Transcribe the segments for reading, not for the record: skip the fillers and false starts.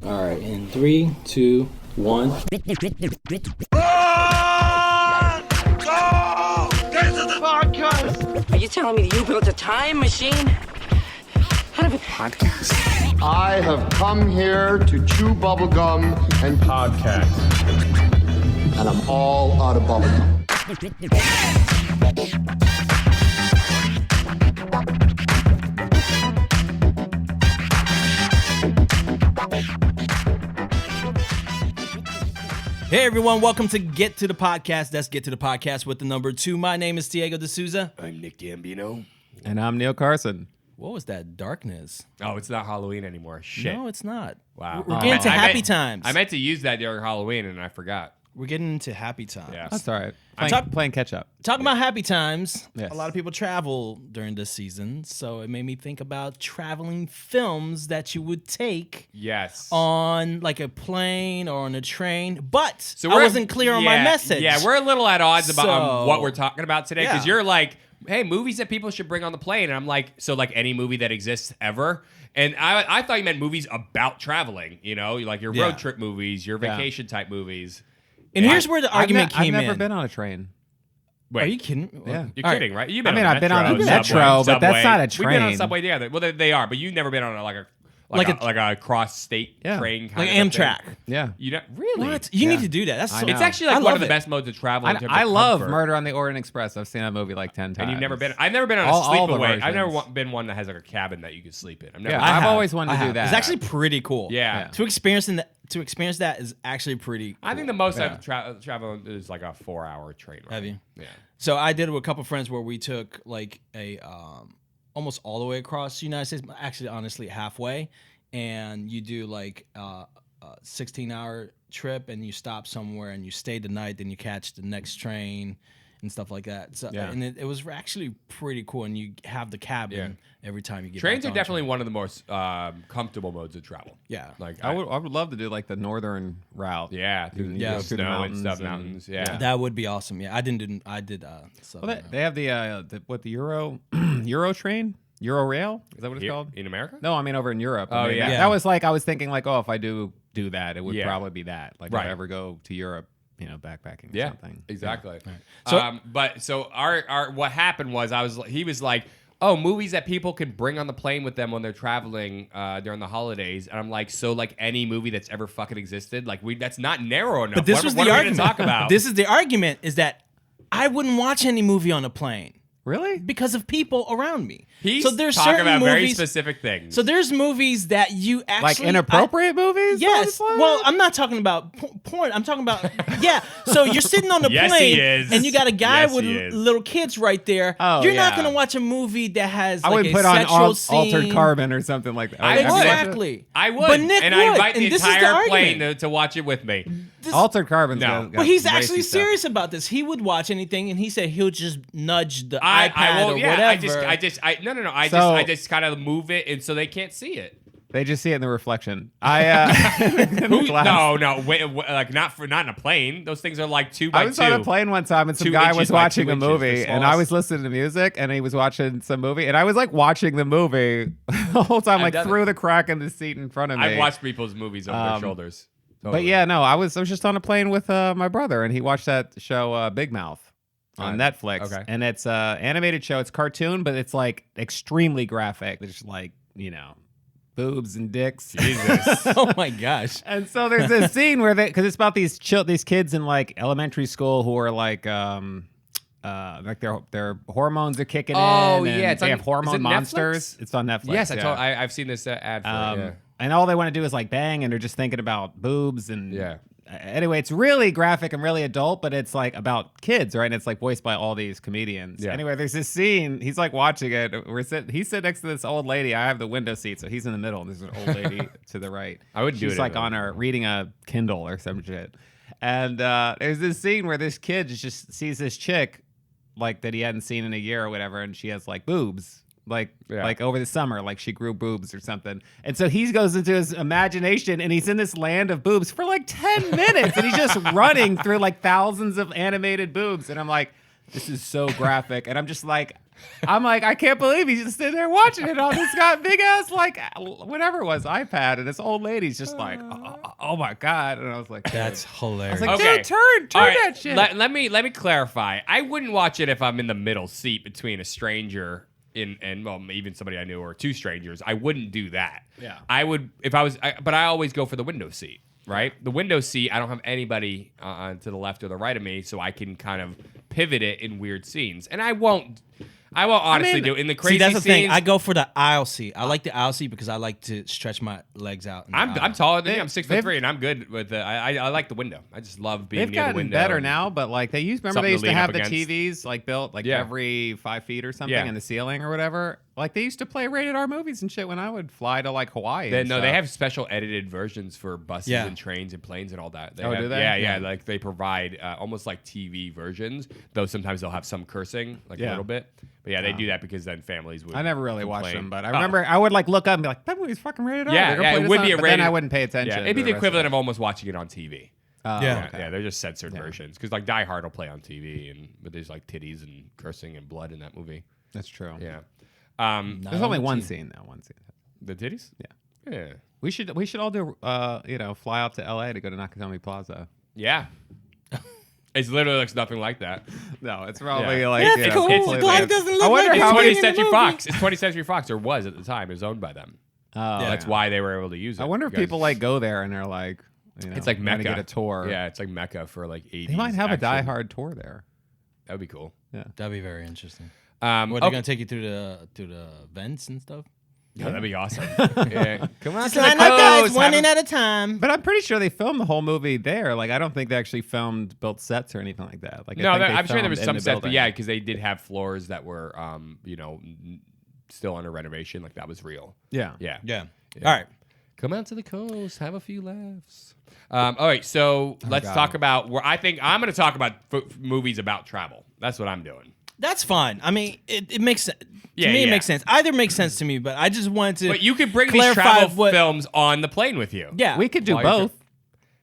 All right, in 3, 2, 1. Run! Go! This is the podcast! Are you telling me that you built a time machine? Out of a podcast? I have come here to chew bubblegum and Podcast. and I'm all out of bubblegum. Hey everyone, welcome to Get to the Podcast. That's Get to the Podcast with the number 2. My name is Diego D'Souza. I'm Nick Gambino. And I'm Neil Carson. What was that darkness? Oh, it's not Halloween anymore. Shit. No, it's not. Wow. We're getting to happy times. I meant to use that during Halloween and I forgot. We're getting into happy times. Yeah. That's all right. Playing catch up. Talking about happy times, Yes. a lot of people travel during this season, so it made me think about traveling films that you would take Yes. on like a plane or on a train, but So I wasn't clear on my message. Yeah, we're a little at odds about So- what we're talking about today because Yeah. you're like, hey, movies that people should bring on the plane. And I'm like, so like any movie that exists ever? And I thought you meant movies about traveling, you know, like your Yeah. road trip movies, your vacation type movies. And here's where the argument I've came in. never been on a train. Wait, Are you kidding? Yeah. You're All kidding, right? You've been I mean, on I've been on Metro, a Metro, but that's not a We've been on train. Subway together. Well, they are, but you've never been on like a cross state Yeah. train kind Like of a thing. Amtrak. Yeah. You don't really? What? You Yeah. need to do that. That's I so. know. It's actually I like one love of the it. best modes of travel. In terms I of love comfort. Murder on the Orient Express. I've seen that movie like 10 times. And you've never been. I've never been on a All the sleepaway. I've never versions. been one that has like a cabin that you can sleep in. I've never. Yeah, I I've have. always wanted I to do have. that. It's actually pretty cool. Yeah. To experience that is actually pretty cool. I think the most Yeah. I've traveled is like a 4-hour train ride. Have you? Yeah. So I did it with a couple friends where we took like a almost all the way across the United States, actually honestly halfway, and you do like a 16-hour trip and you stop somewhere and you stay the night, then you catch the next train and stuff like that. So Yeah. and it was actually pretty cool, and you have the cabin every time you get Trains back are on definitely train. one of the most comfortable modes of travel. Yeah. Like I would love to do like the northern route. Yeah. Through, Through, you go yeah. through the snow and mountains stuff, and- mountains. Yeah. That would be awesome. Yeah, I did. So Well, they have the Euro train? Euro rail? Is that what it's Here- called? in America? No, I mean over in Europe. Oh, I mean, yeah. Yeah. That was like, I was thinking like, oh, if I do that, it would Yeah. probably be that. Like if Right. I ever go to Europe, backpacking or Yeah, something. exactly. So- But our what happened was he was like, oh, movies that people can bring on the plane with them when they're traveling during the holidays, and I'm like, so like any movie that's ever fucking existed, like that's not narrow enough. But this What- was what the are we argument. gonna talk about? This is the argument: is that I wouldn't watch any movie on a plane Really? because of people around me. He's so there's talking certain about very movies. specific things. So there's movies that you actually Like inappropriate movies? Yes. What? Well, I'm not talking about porn. I'm talking about So you're sitting on the Yes, he plane is. and you got a guy Yes, with he is. little kids right there. Oh, you're not yeah. gonna watch a movie that has I like would a put on sexual scene. Altered Carbon or something like that. I Have you watched it? Exactly. I would, But Nick and would, I invite and the this is the entire plane argument. to watch it with me. Altered Carbon's No. got But he's some actually racy stuff. serious about this. He would watch anything, and he said he'll just nudge the I iPad will, or yeah. whatever. No. So- I just kind of move it, and so they can't see it. They just see it in the reflection. In the glass. No, wait, like not in a plane. Those things are like 2 by 2. I was on a plane one time and some 2 guy inches was by 2 watching a inches. movie They're and small. I was listening to music and he was watching some movie and I was like watching the movie the whole time, I've like done through it. the crack in the seat in front of me. I've watched people's movies over their shoulders. But Totally. yeah, no, I was just on a plane with my brother and he watched that show Big Mouth on Netflix. okay. And it's an animated show. It's cartoon, but it's like extremely graphic. There's like, boobs and dicks. Jesus. Oh my gosh. And so there's this scene where because it's about these kids in like elementary school who are like their hormones are kicking Oh, in. And yeah, it's they on- have is hormone it Netflix? monsters. It's on Netflix. Yes, yeah. I've seen this ad for it. Yeah. And all they want to do is like bang, and they're just thinking about boobs and Yeah. Anyway, it's really graphic and really adult, but it's like about kids, right? And it's like voiced by all these comedians. Yeah. Anyway, there's this scene. He's like watching it. He's sitting next to this old lady. I have the window seat, so he's in the middle. And there's an old lady to the right. I would do She's it like if it on her reading a Kindle or some shit. And there's this scene where this kid just sees this chick like that he hadn't seen in a year or whatever, and she has like boobs. Like over the summer, like she grew boobs or something. And so he goes into his imagination and he's in this land of boobs for like 10 minutes and he's just running through like thousands of animated boobs. And I'm like, this is so graphic. And I'm like, I can't believe he's just sitting there watching it on this big ass, like, whatever it was, iPad. And this old lady's just like, oh my God. And I was like, That's hilarious. I was like, Okay. dude, turn All right, that shit. Let me clarify. I wouldn't watch it if I'm in the middle seat between a stranger and well, even somebody I knew or two strangers. I wouldn't do that. Yeah. I would if I was, but I always go for the window seat. Right, the window seat. I don't have anybody to the left or the right of me, so I can kind of pivot it in weird scenes. And I won't honestly do it in the crazy See, that's the thing. scenes. I go for the aisle seat. I like the aisle seat because I like to stretch my legs out. in the aisle. I'm taller than you. I'm 6'3", and I'm good with the. I like the window. I just love being They've near the gotten window. better now, but like remember Something they to used to lean have up the against. TVs like built like Yeah. every 5 feet or something Yeah. in the ceiling or whatever. Like they used to play rated R movies and shit when I would fly to like Hawaii. They, and no, they stuff. have special edited versions for buses Yeah. and trains and planes and all that. Oh, have, do they? Yeah, Yeah. Like they provide almost like TV versions, though sometimes they'll have some cursing, like a Yeah. little bit. But yeah, they do that because then families would. I never really watched complain. them, but I Oh. remember I would like look up and be like, that movie's fucking rated R. Yeah, They're gonna yeah, play it this would on- be a but then rated- I wouldn't pay attention. Yeah, to it'd be the rest of equivalent it. of almost watching it on TV. Oh, Yeah. okay. Yeah, they're just censored versions because like Die Hard will play on TV, but there's like titties and cursing and blood in that movie. That's true. Yeah, There's only one scene though. One scene. the titties. Yeah. We should all do fly out to LA to go to Nakatomi Plaza. Yeah. It literally looks nothing like that. No, it's probably Yeah. like Yeah, you it's know, cool. completely- Glad it doesn't look I wonder like how it's many 20th in the Century movie. Fox. It's 20th Century Fox, or was at the time. It was owned by them. Oh, That's why they were able to use it. I wonder if because people like go there and they're like, it's like gonna Mecca. get a tour. Yeah, it's like Mecca for like 80s. They might have a action. Die Hard tour there. That would be cool. That'd be very interesting. What What are okay. they gonna take you through the vents and stuff? Yeah, that'd be awesome. Yeah. Come on, Just to the line up, guys, coast, one have in a- at a time. But I'm pretty sure they filmed the whole movie there. Like, I don't think they actually built sets or anything like that. Like, No, I think they I'm sure there was filmed some in the sets, but building. yeah, because they did have floors that were, still under renovation. Like that was real. yeah. Yeah. Yeah. All right. Come out to the coast, have a few laughs. All right, so let's God. talk about where I think I'm going to talk about movies about travel. That's what I'm doing. That's fine. I mean, it makes sense. Yeah, To me, it yeah. makes sense. Either makes sense to me, but I just wanted to. But you could bring these clarify travel what- films on the plane with you. Yeah. We could do While you're both.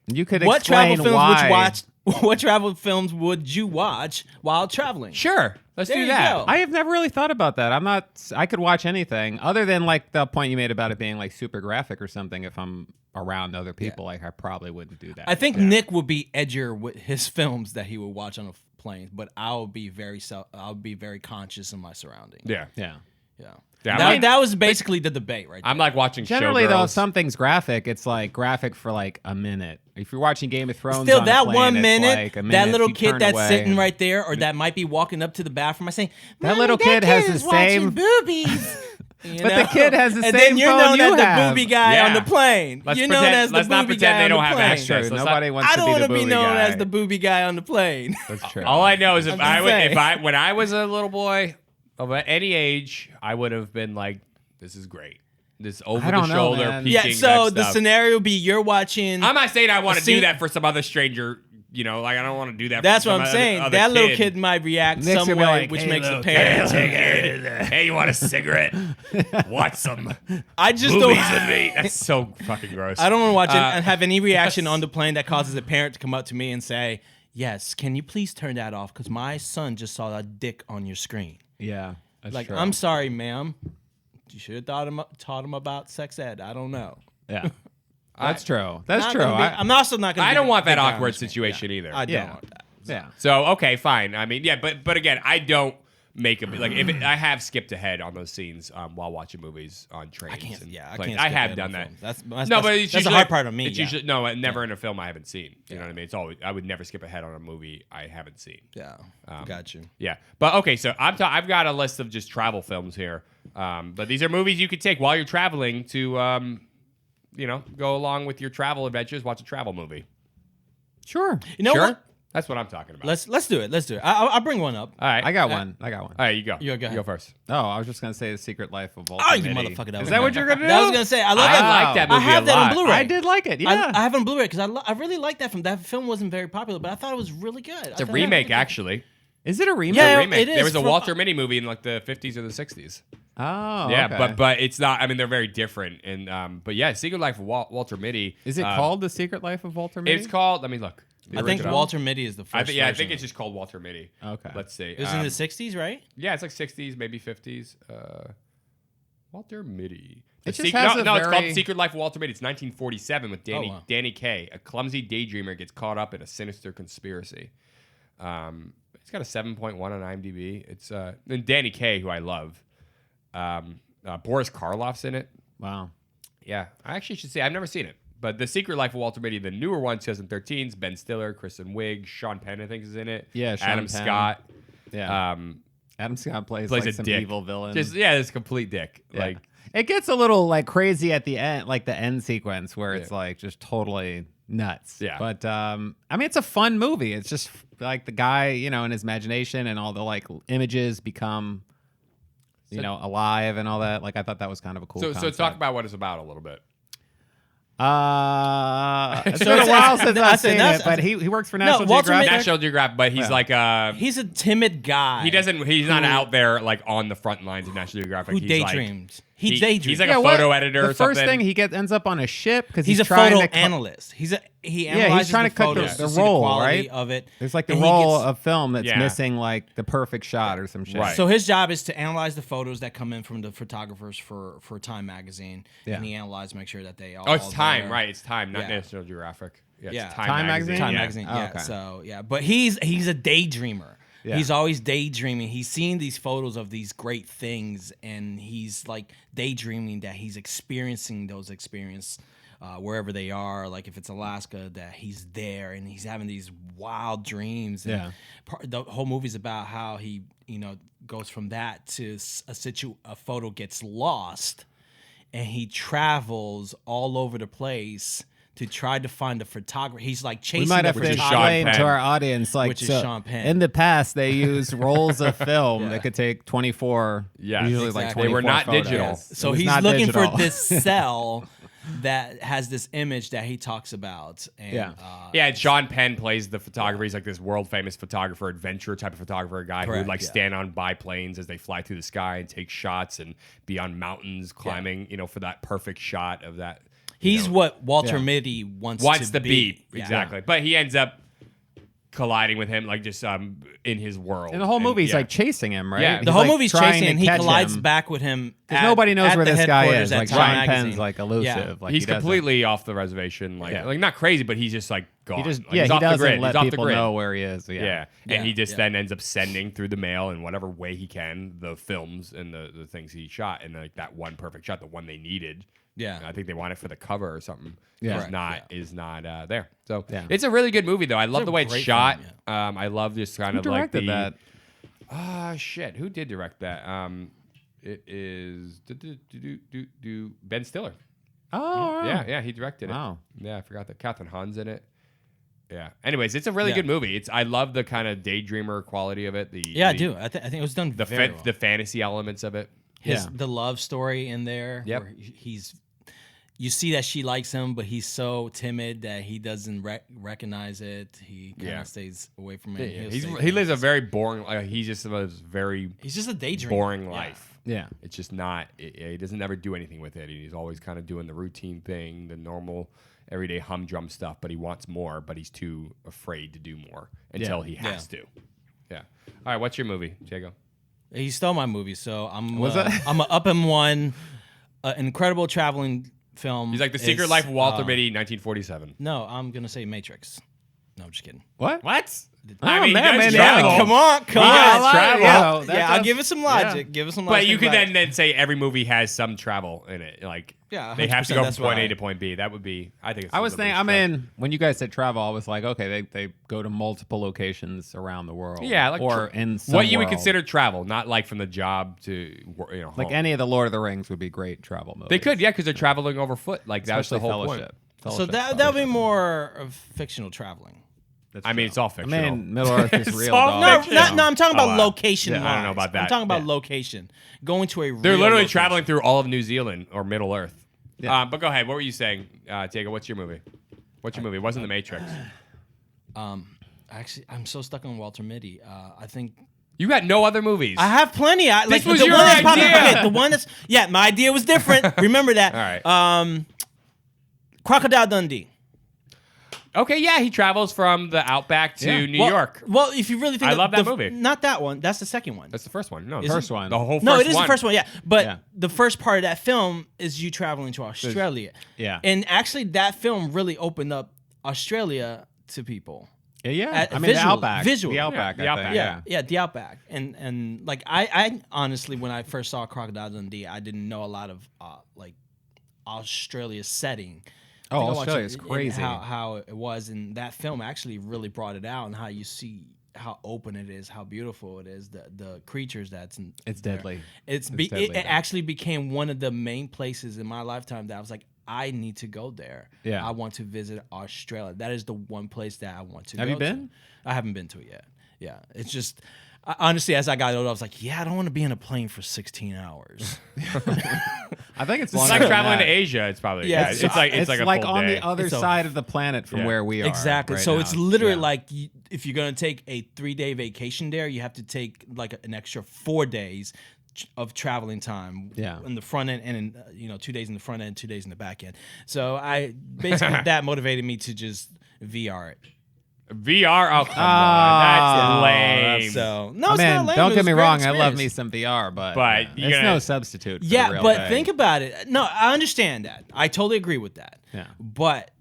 You could What travel explain films why. would you watch? What travel films would you watch while traveling? Sure. Let's There do you that. go. I have never really thought about that. I could watch anything other than like the point you made about it being like super graphic or something. If I'm around other people, like I probably wouldn't do that. I think Nick would be edgier with his films that he would watch on a plane, but I'll be very conscious of my surroundings. Yeah. Yeah. Yeah. Yeah, that, I mean- that was basically the debate, right? I'm like watching Generally, though, Showgirls. if something's graphic, it's like graphic for like a minute. If you're watching Game of Thrones, Still, on that a plane, 1 it's minute, like a that minute, little you kid turn that's away sitting and- right there, or that might be walking up to the bathroom, I say, That little "Mommy, kid that has kid the is watching same- boobies." You But the know? kid has the and same then you're phone known you as the have. booby guy Yeah. on the plane. Let's You're known pretend- as the let's not booby pretend guy they on don't the have plane. access. True. Let's not- Nobody wants I to don't be want the to be booby known guy. as the booby guy on the plane. That's true. All I know is I'm just saying. when I was a little boy of any age, I would have been like, "This is great. This over I the don't know, shoulder man. peeking." Yeah, so that the stuff. scenario would be you're watching. I'm not saying I want a to do scene- that for some other stranger. You know, like I don't want to do that. That's for what some I'm other- saying. other That little kid might react Nick's some gonna be way, like, which "Hey, makes the little parents. Hey, you want a cigarette? Want some I just movies don't. with me? That's so fucking gross. I don't want to watch it Uh, and have any reaction on the plane that causes a parent to come up to me and say, "Yes, can you please turn that off? Because my son just saw a dick on your screen." Yeah. That's Like, true. I'm sorry, ma'am. You should have taught him about sex ed. I don't know. Yeah. That's true. That's Not true. gonna be- I'm also not going to. I don't want that awkward situation either. I don't Yeah. want that. Yeah. So okay, fine. I mean, yeah, but again, I don't make a like if I have skipped ahead on those scenes while watching movies on trains. I can't. and Yeah, I planes. can't. I skip have ahead done on that. films. That's No, that's, but it's that's the usually hard part of me. It's yeah. usually no, never in a film I haven't seen. You know what I mean? It's always I would never skip ahead on a movie I haven't seen. Yeah, got you. Yeah, but okay, so I've got a list of just travel films here, but these are movies you could take while you're traveling to, go along with your travel adventures. Watch a travel movie. Sure. You know Sure, what? that's what I'm talking about. Let's do it. Let's do it. I'll bring one up. All right, I got one. I got one. All right, you go. You go ahead. first. Oh, I was just gonna say The Secret Life of Walter Oh, you Mitty. motherfucker! That Is was that my- what you're gonna do? That was gonna say. I love I that. like that I movie have a that lot. on Blu-ray. I did like it. Yeah. I have it on Blu-ray because I really like that film. That film wasn't very popular, but I thought it was really good. It's a remake, actually. Is it a remake? Yeah, Remake. it is There was a from- Walter Mitty movie in like the 50s or the 60s. Oh. Yeah, okay. but it's not. I mean, they're very different. And but yeah, Secret Life of Walter Mitty. Is it called The Secret Life of Walter Mitty? It's called. Let me look. I think original? Walter Mitty is the first. I think version. it's just called Walter Mitty. Okay. Let's see. It was in the 60s, right? Yeah, it's like 60s, maybe 50s. Walter Mitty. It just has no, a it's called very- Secret Life of Walter Mitty. It's 1947 with wow. Danny Kaye. A clumsy daydreamer gets caught up in a sinister conspiracy. It's got a 7.1 on IMDb. It's and Danny Kaye, who I love. Boris Karloff's in it. Wow. Yeah, I actually should say I've never seen it. But The Secret Life of Walter Mitty, the newer one, 2013's Ben Stiller, Kristen Wiig, Sean Penn, I think, is in it. Yeah, Sean Adam Penn. Scott. Yeah. Adam Scott plays Plays like a some dick. evil villain. Just it's a complete dick. Yeah. Like it gets a little like crazy at the end, like the end sequence where it's Yeah. like just totally nuts. Yeah. But I mean, it's a fun movie. It's just like the guy, you know, in his imagination and all the like images become, you know, alive and all that. Like I thought that was kind of a cool. so concept. talk about what it's about a little bit. It's So been a it's- while since I I've said seen that's- it, but he works for National Walter Geographic. Mitty- National Geographic, but he's like He's a timid guy. he's not out there like on the front lines of National Geographic. who He's daydreams. Like, He daydreams. He's like Yeah, a what- photo editor The or first something. thing he ends up on a ship because He's a trying photo to analyst. He he's analyzes trying the to cut the- photos the to see roll, the quality right? of it. There's like the And he roll gets- of film that's Yeah. missing like the perfect shot or some shit. Right. So his job is to analyze the photos that come in from the photographers for Time magazine, Yeah. and he analyzes, make sure that they all. Oh, it's Time, there. right? It's Time, not Yeah. National Geographic. Yeah, it's Yeah. Time magazine. Time yeah. magazine. Oh, Yeah. okay. So yeah, but he's a daydreamer. Yeah. He's always daydreaming. He's seeing these photos of these great things, and he's like daydreaming that he's experiencing those experiences wherever they are. Like if it's Alaska, that he's there and he's having these wild dreams. And Yeah. the whole movie's about how he, goes from that to a photo gets lost, and he travels all over the place to try to find a photographer. He's like chasing We might have the to Which is Sean explain Penn. to our audience, like, Which is so Sean Penn. in the past, they used rolls of film that could take 24, Yes, usually like exactly. 24 They were not photos. digital. It So was he's not looking digital. for this cell that has this image that he talks about. And, Yeah. Yeah, and Sean Penn plays the photographer. He's like this world famous photographer, adventure type of photographer guy who Correct, would like yeah. stand on biplanes as they fly through the sky and take shots and be on mountains climbing, for that perfect shot of that. He's what Walter Yeah. Mitty wants to be. Yeah. Exactly. But he ends up colliding with him, like just in his world. And the whole movie's yeah. like chasing him, right? Yeah. He's, The whole like, movie's trying chasing to and he catch collides him. back with him. Because nobody knows at where the this guy headquarters is. at Like Time Sean magazine. Penn's like elusive. Yeah. Like he's he doesn't- completely off the reservation. Like, Yeah. like not crazy, but he's just like gone. He just Like, yeah he's he off the doesn't grid. let He's off the people grid. know where he is. Yeah. Yeah. And he Yeah, just yeah. then ends up sending through the mail in whatever way he can the films and the things he shot, and like that one perfect shot, the one they needed. Yeah. I think they want it for the cover or something. Yeah. is Correct, not yeah. is not there. So Yeah. it's a really good movie though. I love a the way it's great shot. film, I love just kind Who of like directed the that? shit. Who did direct that? It is Ben Stiller. Oh, Yeah, he directed it. Wow. Yeah, I forgot that. Catherine Hahn's in it. Yeah. Anyways, it's a really Yeah. good movie. I love the kind of daydreamer quality of it. Yeah, I do. I think it was done The very well. the fantasy elements of it. The love story in there. Yep. Where you see that she likes him, but he's so timid that he doesn't recognize it. He kind of Yeah. stays away from it. He'll say He lives a things. very boring. He just lives very He's just a daydreamer. boring Yeah. life. Yeah. It's just not. He doesn't ever do anything with it. He's always kind of doing the routine thing, the normal, everyday humdrum stuff. But he wants more. But he's too afraid to do more until he has to. Yeah. All right. What's your movie, Diego? He stole my movie, so I'm Was it? I'm a up in one. Incredible traveling film. He's like The Secret is, Life of Walter Mitty, 1947. No, I'm gonna say Matrix. No, I'm just kidding. What? What? I mean, he man, does man, travel. yeah, Come on, come He on. does travel. I'll give it some logic. Give it some logic. But you could Think then say every movie has some travel in it. Like, Yeah, they have to 100%, go from that's point why. A to point B. That would be, I think. It's I was the thinking. most I travel. mean, when you guys said travel, I was like, okay, they go to multiple locations around the world. Yeah, like or in some what you would world. consider travel, not like from the job to like home. any of the Lord of the Rings would be great travel movies. They could, yeah, because they're traveling over foot. Like that was the Especially whole Fellowship. point. So Fellowship, that would be Fellowship. more of fictional traveling. That's I mean, true. it's all I fictional. mean, Middle Earth is It's real. all dog. fictional. No, I'm talking about wow. location. Yeah, I don't know about that. I'm talking about Yeah. location. Going to a They're real literally location. traveling through all of New Zealand or Middle Earth. Yeah. But go ahead. What were you saying, Diego? What's your movie? What's your movie? It wasn't The Matrix. Actually, I'm so stuck on Walter Mitty. I think You got no other movies. I have plenty. This was the your one that's popping- idea. okay, the one that's my idea was different. Remember that. All right. Crocodile Dundee. Okay, yeah, he travels from the Outback to New York. Well, if you really think, I love that movie. Not that one. That's the second one. That's the first one. No, Is First it? one. The whole first No, it is one. the first one. Yeah, but Yeah. the first part of that film is you traveling to Australia. Yeah. and actually, that film really opened up Australia to people. Yeah. I mean, visual- the Outback. visual. The Outback. the I Outback. think, Yeah, the Outback, and like I honestly, when I first saw Crocodile Dundee, I didn't know a lot of like Australia's setting. Oh, I think I watched Australia's it in crazy. How it was, and that film actually really brought it out, and how you see how open it is, how beautiful it is, the creatures that's in It's there. deadly. It deadly. actually became one of the main places in my lifetime that I was like, I need to go there. Yeah. I want to visit Australia. That is the one place that I want to Have go you been? to. I haven't been to it yet. Yeah. It's just, honestly, as I got older, I was like, yeah, I don't want to be in a plane for 16 hours. I think it's It's longer like than traveling that. to Asia. It's probably Yeah, it's like a full on day. the other It's a- side of the planet from Yeah. where we are. Exactly. right So now. it's literally Yeah. like if you're going to take a 3-day vacation there, you have to take like an extra 4 days of traveling time. Yeah. In the front end and in, 2 days in the front end, 2 days in the back end. So I basically that motivated me to just VR it. VR. Oh, come on, that's lame. So no, I it's mean, not lame. don't It get was me a great wrong. I love experience. me some VR, but you're it's gonna- no substitute. For the Yeah, real but thing. think about it. No, I understand that. I totally agree with that. Yeah. But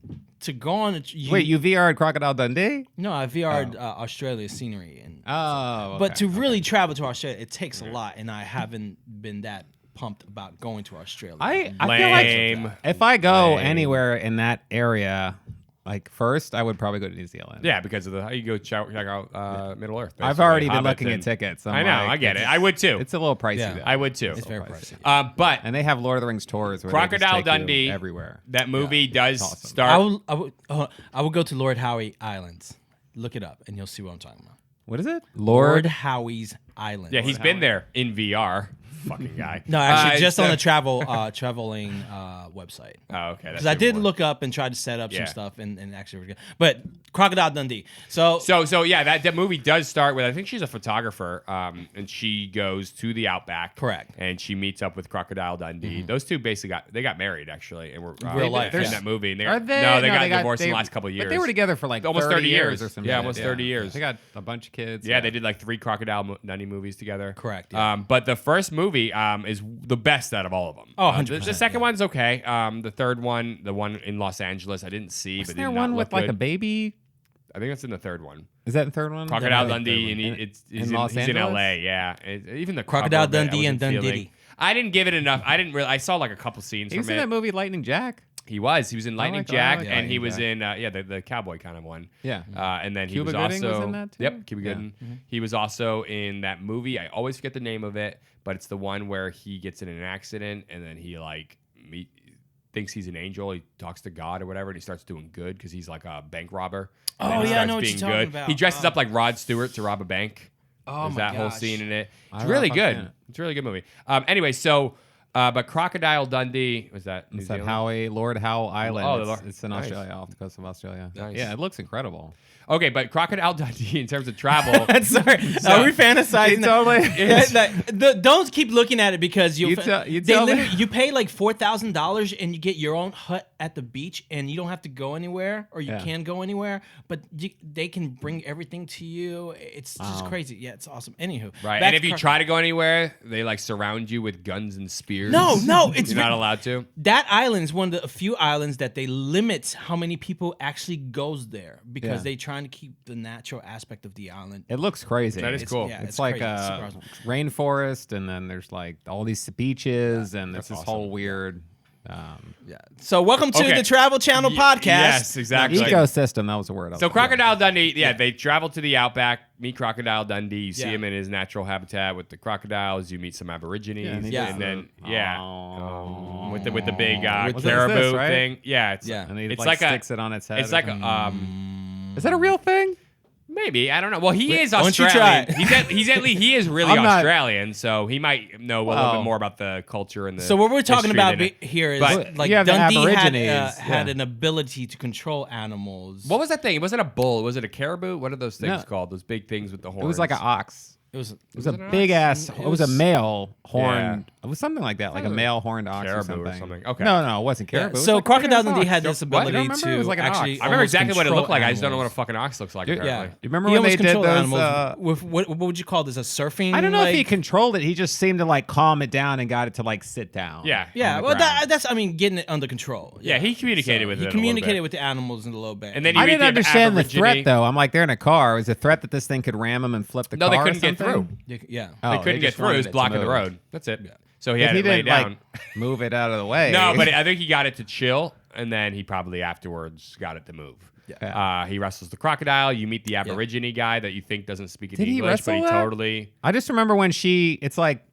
to go on, Wait, you VR'd Crocodile Dundee? No, I VR'd Australia scenery and. Oh, But okay, to really travel to Australia, it takes a lot, and I haven't been that pumped about going to Australia. I feel Lame. like if I go Lame. anywhere in that area, like first, I would probably go to New Zealand. Yeah, because of you go check out Middle Earth. I've basically. already been Hobbit looking at and- tickets. I'm I know, like, I get it. it's- I would too. It's a little pricey. Yeah. though. I would too. It's very pricey. But And they have Lord of the Rings tours. Where they just Crocodile take you Dundee, everywhere. that movie does awesome. start. I would go to Lord Howe Islands. Look it up, and you'll see what I'm talking about. What is it? Lord Howie's Island. Yeah, he's been there in VR. Fucking guy. No, actually, just so- on the traveling website. Oh, okay. Because I did look up and try to set up Yeah. some stuff and actually, but Crocodile Dundee. So So yeah, that movie does start with I think she's a photographer, and she goes to the Outback, Correct. and she meets up with Crocodile Dundee. Those two basically got married actually, and were Real life, in yeah. that movie. And Are they? No, they got divorced in the last couple of years. But they were together for like Almost 30 years. or something. Yeah, almost 30 years. They got a bunch of kids. Yeah, they did like 3 Crocodile Dundee movies together. Correct, yeah. But the first movie is the best out of all of them. Oh, The 100%, second one's okay. The third one, the one in Los Angeles, I didn't see, Isn't but there did not one look with like good. a baby? I think that's in the third one. Is that the third one? Crocodile Yeah, I think Dundee, third and one. he's in Los He's in Angeles? L.A. Yeah, even the Crocodile cover of it, I Dundee and wasn't feeling. Dundee. I didn't give it enough. I didn't really. I saw like a couple scenes He was from in it. that movie Lightning Jack. He was in Lightning like- I Jack, like and he Lightning was Jack. in the cowboy kind of one. Yeah. And then Cuba he was Gooding also was in that too? Yep, Cuba Yeah. Gooding. He was also in that movie. I always forget the name of it, but it's the one where he gets in an accident and then he thinks he's an angel. He talks to God or whatever, and he starts doing good because he's like a bank robber. And then Oh, he yeah, I starts know what being you're talking good. about. He dresses Oh. up like Rod Stewart to rob a bank. Oh, There's my that whole gosh. scene in it. I It's don't know really if I've good. seen it. It's a really good movie. Anyway, so but Crocodile Dundee was that New It's that Zealand? Lord Howe Island. Oh, it's in nice. Australia, off the coast of Australia. Nice. Yeah, it looks incredible. Okay, but Crocodile Dundee in terms of travel. Sorry, are we fantasizing? Don't keep looking at it because You tell me. you pay like $4,000 and you get your own hut at the beach and you don't have to go anywhere, or you Yeah. can go anywhere, but they can bring everything to you. It's just Wow. crazy. Yeah, it's awesome. Anywho, Right, back and if to you try to go anywhere, they like surround you with guns and spears. No, it's you're not allowed to. That island is one of the few islands that they limit how many people actually goes there because Yeah. they trying to keep the natural aspect of the island. It looks crazy. That is cool. Yeah, It's like crazy. It's super a awesome. rainforest, and then there's like all these beaches, and there's That's this whole weird Yeah. So welcome to Okay. the Travel Channel podcast. Yes, exactly. ecosystem. That was the word. I So was Crocodile Dundee, they travel to the outback, meet Crocodile Dundee. You see Yeah. him in his natural habitat with the crocodiles. You meet some Aborigines, Yeah, and he does and the- then Oh. with the big What is caribou this, right? thing. Yeah, it's Yeah. And he it's like like sticks it on its head. it's or like something. Is that a real thing? maybe I don't know. Well, he is why don't you Australian. try? He's at least he is really I'm not- Australian, so he might know a little Well. bit more about the culture and the. So what we're talking history about than it. here is But like you have the Dundee had Aborigines, had yeah. an ability to control animals. What was that thing? It wasn't a bull. Was it a caribou? What are those things No. called? Those big things with the horns. It was like an ox. It was It was a it an big ox? ass. It was a male horned It was something like that, like a male horned ox Caribou or something. Okay. No, it wasn't caribou. It was So like a Crocodile big-ass Dundee ox. had this What? ability You don't remember? to It was like an ox. actually. I remember exactly what it looked like. I just don't know what a fucking. fucking ox looks like. Yeah. Apparently. You remember He when they almost did controlled those? animals with what would you call this? A surfing? I don't know if he like- controlled it. He just seemed to like calm it down and got it to like sit down. Yeah. Yeah, on the well, ground. that's getting it under control. Yeah, he communicated with it. He a little communicated bit. with the animals in a little bit. And then you I meet didn't the understand the threat Aborigine. though. I'm like, they're in a car. Is a threat that this thing could ram them and flip the No, car? they or couldn't get something? through. yeah. Oh, They couldn't get just through. It wanted was to blocking the move. road. That's it. So he If had he it laid didn't down. like move it out of the way. No, but I think he got it to chill, and then he probably afterwards got it to move. Yeah. He wrestles the crocodile. You meet the Aborigine guy that you think doesn't speak Did he English, but he wrestle that? totally. I just remember when it's like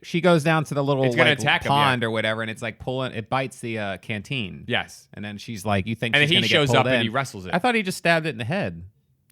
she goes down to the little It's gonna like, attack him, pond or whatever, and it's like pulling. It bites the canteen. Yes. And then she's like, "You think?" And she's then he gonna get shows pulled up and in. he wrestles it. I thought he just stabbed it in the head.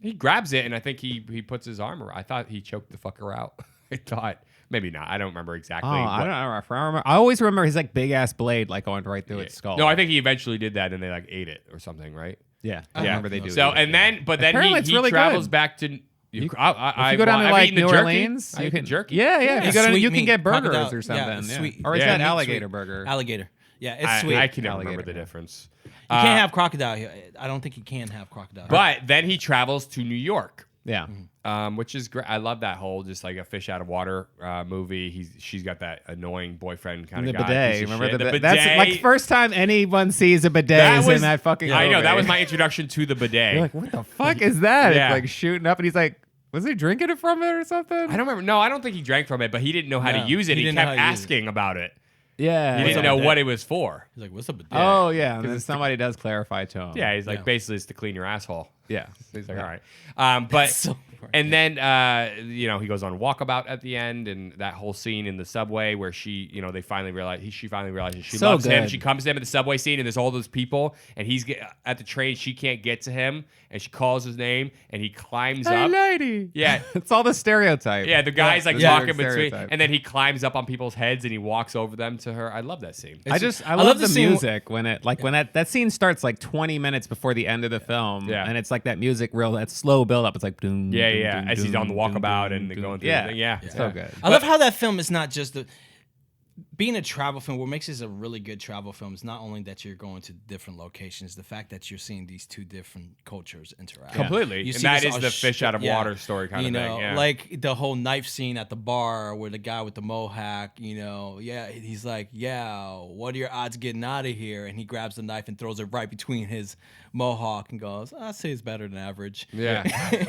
He grabs it, and I think he puts his arm around. I thought he choked the fucker out. I thought maybe not. I don't remember exactly. Oh, I don't know. I remember. I always remember his like big ass blade like going right through its skull. No, I think he eventually did that, and they like ate it or something, right? Yeah, I remember they do. So eat it, and yeah. then, but then Apparently it's he really travels good. back to. If you go I've down to like eaten the New jerky. Orleans, I you eat the can jerky. Yeah, yeah. If you go down, Sweet you can meat, get burgers crocodile. or something. Yeah, sweet. Or is Yeah, that meat, alligator Sweet. burger? Alligator. Yeah, it's sweet. I can never remember Alligator, the yeah. difference. You can't have crocodile here. I don't think you can have crocodile. But then he travels to New York. Yeah. Which is great. I love that whole just like a fish out of water movie. She's got that annoying boyfriend kind The of guy. bidet. piece of Remember shit. the bidet? That's like first time anyone sees a bidet is in that fucking. I know movie. that was my introduction to the bidet. You're like, what the fuck is that? Yeah. It's like shooting up, and he's like, was he drinking it from it or something? I don't remember. No, I don't think he drank from it, but he didn't know how No, to use it. he He didn't know kept how to use it. asking about it. Yeah. He didn't know what it was for. He's like, what's up with Oh yeah, and then somebody does clarify to him. Yeah, he's like Yeah. basically it's to clean your asshole. Yeah. He's like, all right. But So and then he goes on walkabout at the end, and that whole scene in the subway where she finally realizes she So loves him. good. She comes to him at the subway scene, and there's all those people, and he's at the train. She can't get to him, and she calls his name, and he climbs Hey up. lady. Yeah. It's all the stereotype. Yeah, the guy's like Yeah. walking between, Stereotype. and then he climbs up on people's heads and he walks over them to her. I love that scene. I love love the the scene music when that scene starts like 20 minutes before the end of the film. Yeah. And it's like that music that slow build up. It's like doom, Yeah, doom, yeah. doom, As he's on the doom, walkabout doom, and doom, going through yeah. the thing. Yeah. So good. I love how that film is not just being a travel film. What makes this a really good travel film is not only that you're going to different locations, the fact that you're seeing these two different cultures interact. Completely. You And see that this is the fish out of water story kind you of know, thing. Yeah. like the whole knife scene at the bar where the guy with the mohawk, he's like, yeah, what are your odds getting out of here? And he grabs the knife and throws it right between his mohawk and goes, I'd say it's better than average. Yeah.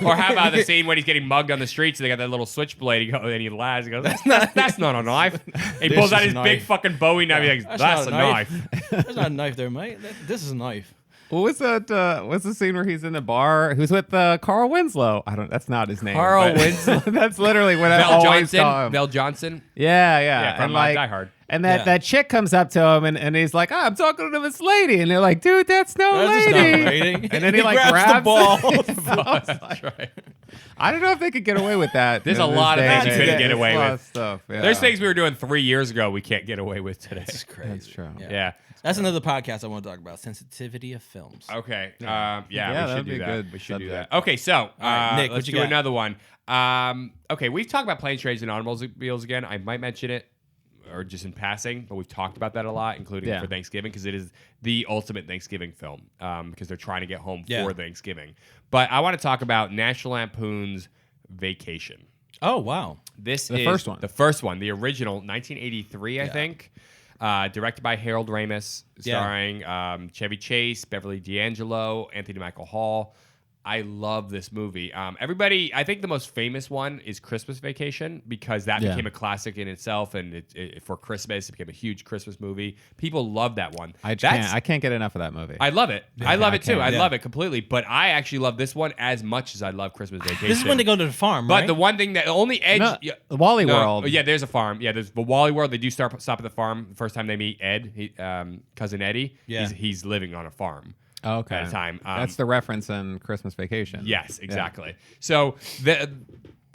Or how about the scene when he's getting mugged on the streets and they got that little switchblade and he laughs. He goes, that's not a knife. He pulls out is his a big knife. fucking Bowie knife. He's like, that's a knife. There's not a knife there, mate. This is a knife. What was that? What's the scene where he's in the bar? Who's with Carl Winslow? That's not his name. Carl but- Winslow. That's literally what I Vel always call Johnson. him. Vel Johnson. Yeah. Yeah, from and like, Die Hard. And that, Yeah. that chick comes up to him and he's like, I'm talking to this lady. And they're like, dude, that's no That's just lady. not a lady. And then he like grabs the grabs ball. That's right. I don't know if they could get away with that. There's in a this lot of day things and you couldn't age. get away There's a lot with. of stuff. Yeah. There's things we were doing 3 years ago we can't get away with today. That's crazy. That's true. Yeah. That's another podcast I want to talk about. Sensitivity of films. Okay. Yeah, We that'd should be do that. good We should do subject. that. Okay, so right, Nick, let's what you do got? another one. Okay, we've talked about planes, trains, and automobiles again. I might mention it or just in passing, but we've talked about that a lot, including Yeah. for Thanksgiving, because it is the ultimate Thanksgiving film because they're trying to get home for Thanksgiving. But I want to talk about National Lampoon's Vacation. Oh, wow. This The is first one. the first one, the original, 1983, I think. Directed by Harold Ramis, starring Chevy Chase, Beverly D'Angelo, Anthony Michael Hall. I love this movie. Everybody, I think the most famous one is Christmas Vacation because that became a classic in itself, and it for Christmas, it became a huge Christmas movie. People love that one. I can't get enough of that movie. I love it. I love it too. can't. I love it completely. But I actually love this one as much as I love Christmas Vacation. This is when they go to the farm, But right? the one thing that the only edge, No, the Wally no, World. Yeah, there's a farm. Yeah, there's the Wally World. They do stop at the farm the first time they meet Ed, cousin Eddie. Yeah. he's living on a farm. Oh, okay. At a time. That's the reference in Christmas Vacation. Yes, exactly. So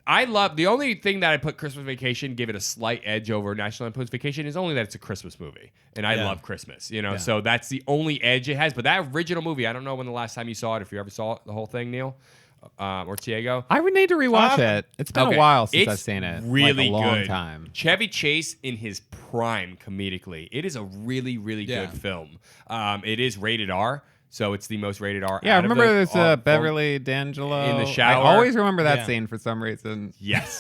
I love the only thing that I put Christmas Vacation, give it a slight edge over National Lampoon's Vacation, is only that it's a Christmas movie, and I love Christmas. So that's the only edge it has. But that original movie, I don't know when the last time you saw it, if you ever saw it, the whole thing, Neil. Ortega. I would need to rewatch it. It's been a while since I've seen it. Really like a long good. time. Chevy Chase in his prime comedically. It is a really, really good film. It is rated R, so it's the most rated R. Yeah, I out of remember the there's Beverly D'Angelo in the shower. I always remember that scene for some reason. Yes,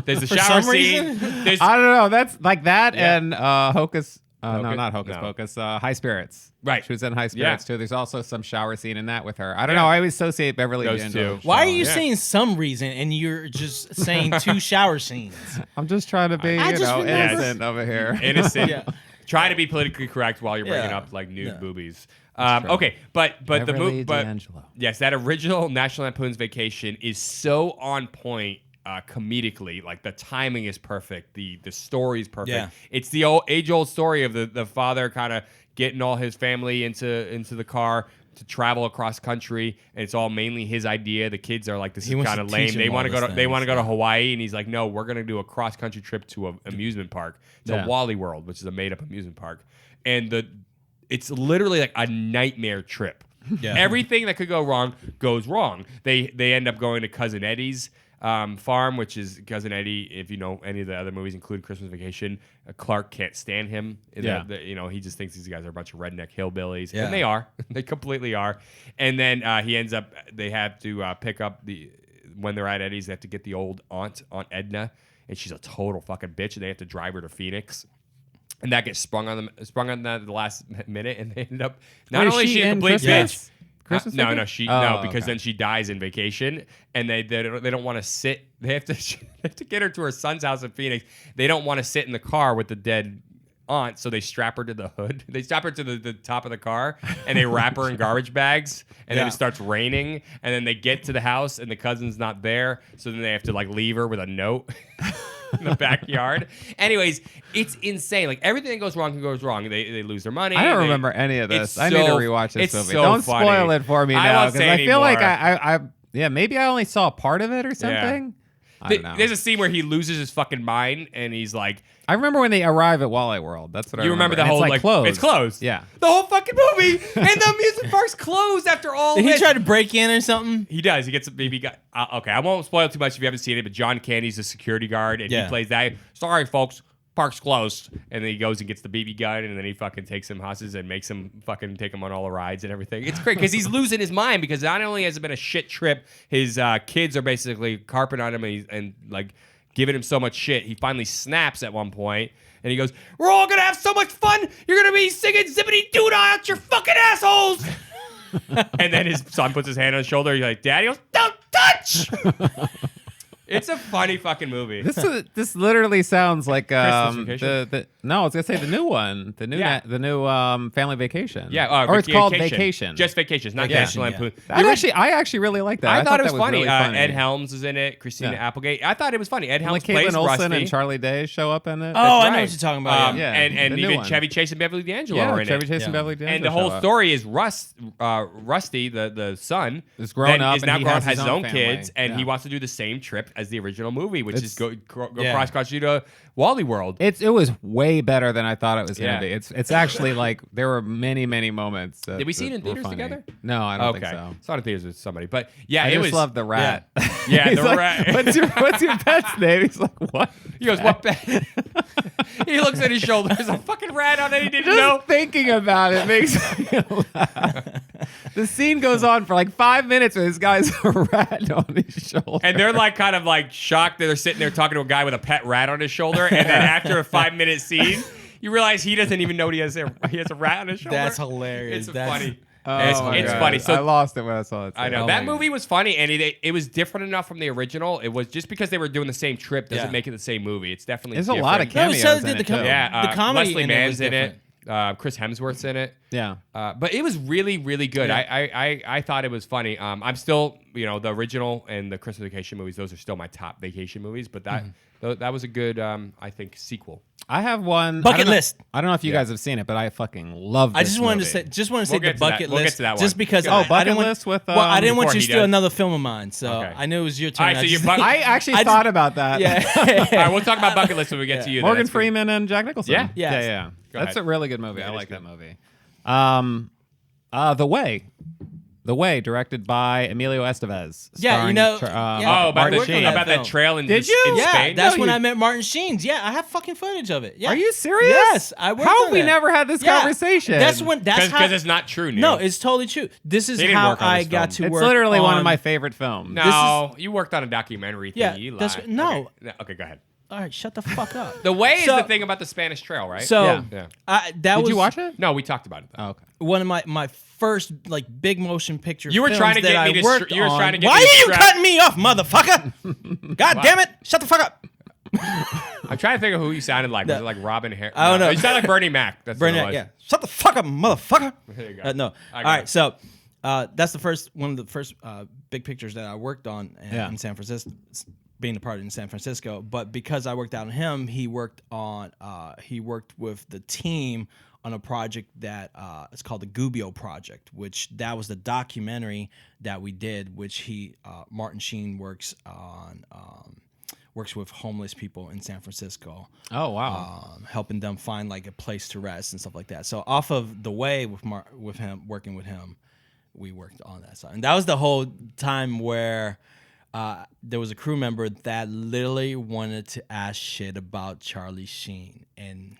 there's the shower scene. There's, I don't know. That's like that Yeah. and Hocus. No, Hocus- not Hocus no. Pocus. High Spirits. Right. She was in High Spirits too. There's also some shower scene in that with her. I don't Yeah. know. I always associate Beverly Those D'Angelo. two. Why are you Yeah. saying some reason and you're just saying 2 shower scenes? I'm just trying to be, I just remember- innocent over here. innocent. Yeah. Try to be politically correct while you're bringing Yeah. up like nude Yeah. boobies. true. Okay, but the Beverly movie, but D'Angelo. yes, that original National Lampoon's Vacation is so on point. Comedically, like the timing is perfect, the story is perfect. Yeah. It's the age-old story of the father kind of getting all his family into the car to travel across country, and it's all mainly his idea. The kids are like, this He is wants kind to of teach lame. They them want to all go to these they want to things, go to Hawaii, and he's like, no, we're gonna do a cross country trip to an amusement park. It's Yeah. a Wally World, which is a made up amusement park, and it's literally like a nightmare trip. Yeah. Everything that could go wrong goes wrong. They end up going to Cousin Eddie's farm, which is Cousin Eddie. If you know any of the other movies, include Christmas Vacation, Clark can't stand him. Yeah. He just thinks these guys are a bunch of redneck hillbillies, Yeah. and they are. They completely are. And then he ends up. They have to pick up when they're at Eddie's. They have to get the old Aunt Edna, and she's a total fucking bitch, and they have to drive her to Phoenix. And that gets sprung on them at the last minute, and they end up not Wait, only is she she a in complete Christmas? bitch. Christmas No, Vacation? because okay. then she dies in Vacation, and they don't want to sit. They have to get her to her son's house in Phoenix. They don't want to sit in the car with the dead aunt, so they strap her to the hood. They strap her to the top of the car, and they wrap her in garbage bags. And then Yeah. it starts raining, and then they get to the house, and the cousin's not there, so then they have to like leave her with a note. In the backyard. Anyways, it's insane. Like everything that goes wrong. They lose their money. I don't They- remember any of it's this. I need to so- rewatch this it's movie. so Don't funny. spoil it for me I now won't because say I feel like anymore. maybe I only saw part of it or something. I don't know. There's a scene where he loses his fucking mind, and he's like, I remember when they arrive at Wally World. That's what I you remember the And whole it's like closed. It's closed. Yeah. The whole fucking movie, and the amusement park's closed after all. Did he this. try to break in or something? He does. He gets a baby guy. Okay, I won't spoil too much if you haven't seen it, but John Candy's the security guard, and he Yeah. plays that. Sorry, folks, park's closed. And then he goes and gets the BB gun, and then he fucking takes him hostage and makes him fucking take him on all the rides and everything. It's great because he's losing his mind because not only has it been a shit trip, his kids are basically carping on him and like giving him so much shit. He finally snaps at one point, and he goes, "We're all gonna have so much fun. You're gonna be singing zippity doo dah out your fucking assholes." And then his son puts his hand on his shoulder. He's like, "Daddy," he goes, "Don't touch." It's a funny fucking movie. This literally sounds like Christmas Vacation? I was gonna say the new one, the new Yeah. Family Vacation. Yeah, or it's called Vacation. Just Vacation, not Yeah. National Lampoon. I actually really like that. I thought it was that funny. really funny. Ed Helms is in it. Christina Yeah. Applegate. I thought it was funny. Ed Helms Like plays Caitlin Olsen Rusty. and Charlie Day show up in it. Oh, I know Right. what you're talking about. Yeah. and the new even one. Chevy Chase and Beverly D'Angelo Yeah, are in Chevy it. Chase and Yeah. Beverly D'Angelo And the show whole up. story is Rusty, the son, Is grown up is and now he grown has up, has his own family. kids, and he Yeah. wants to do the same trip as the original movie, which is It's- go Yeah. cross country to Wally World. It was way better than I thought it was going Yeah. to be. It's actually like there were many moments. Did we see it in that were theaters funny. together? No, I don't Okay, think so. saw it in theaters with somebody, but yeah, I it just was. love the rat. Yeah, He's the like, rat. What's your pet's name? He's like, what? He goes, "What?" He looks at his shoulder. There's a fucking rat on it. He didn't Just know. thinking about it makes me laugh. The scene goes on for like 5 minutes with this guy's rat on his shoulder. And they're like kind of like shocked that they're sitting there talking to a guy with a pet rat on his shoulder. And then after a 5-minute scene, you realize he doesn't even know he has a rat on his shoulder. That's hilarious. It's That's funny. Oh it's my funny. God. So I lost it when I saw it. I know Oh that my movie was funny, and it was different enough from the original. It was just because they were doing the same trip doesn't Yeah. make it the same movie. It's definitely There's a lot of different. No, cameos so in the it, too. Yeah, the comedy Leslie in it Mann's was in it. different. Chris Hemsworth's in it. Yeah. But it was really, really good. Yeah. I thought it was funny. I'm still, the original and the Christmas Vacation movies. Those are still my top vacation movies. But that was a good, I think, sequel. I have one Bucket I don't know- list. I don't know if you guys have seen it, but I fucking love this I just wanted movie. to say, We'll the get to that. bucket We'll get list, to that one. just because. Oh, I bucket didn't want, list with, well, I didn't want before you he to steal does. another film of mine, so Okay. I knew it was your turn. All right, so I your just- bucket- I actually I thought about that. yeah. All right, we'll talk about bucket list when we get to you. then. Morgan That's good. Freeman and Jack Nicholson. Yeah. Yes. yeah. Go That's ahead. a really good movie. Yeah, I it is like good. that movie. The Way. The Way, directed by Emilio Estevez. Yeah, you starring know, Oh, about Martin the Sheen. about that trail in, Did you? in Yeah, Spain? that's No, when you- I met Martin Sheen's. Yeah, I have fucking footage of it. Yeah. Are you serious? Yes, I worked How on have we that. never had this Yeah, conversation? That's how. Because it's not true, Neil. No, it's totally true. This is He didn't how work on I this got film. to It's work. literally one of on- my favorite films. No, you worked on a documentary thing. Yeah, you lied. that's- no. Okay, go ahead. All right, shut the fuck up. The Way So- is the thing about the Spanish Trail, right? So Yeah. that Did was you watch it? No, we talked about it. Though. Oh, okay. one of my first like big motion picture. You were films trying to that get me I to worked you were on. trying to get Why me to are you strap- cutting me off, motherfucker? God damn it! Shut the fuck up. I'm trying to think of who you sounded like. Was it like Robin Harris? I don't know. You sound like Bernie Mac. That's Bernie, what it was. yeah. Shut the fuck up, motherfucker. There you go. No. I All got right. it. So that's one of the first big pictures that I worked on in San Francisco, being a part in San Francisco. But because I worked out on him, he worked with the team on a project that it's called the Gubbio project, which that was the documentary that we did, which Martin Sheen works on. Works with homeless people in San Francisco. Oh wow. Helping them find like a place to rest and stuff like that. So off of The Way with him, working with him, we worked on that side. And that was the whole time where there was a crew member that literally wanted to ask shit about Charlie Sheen. And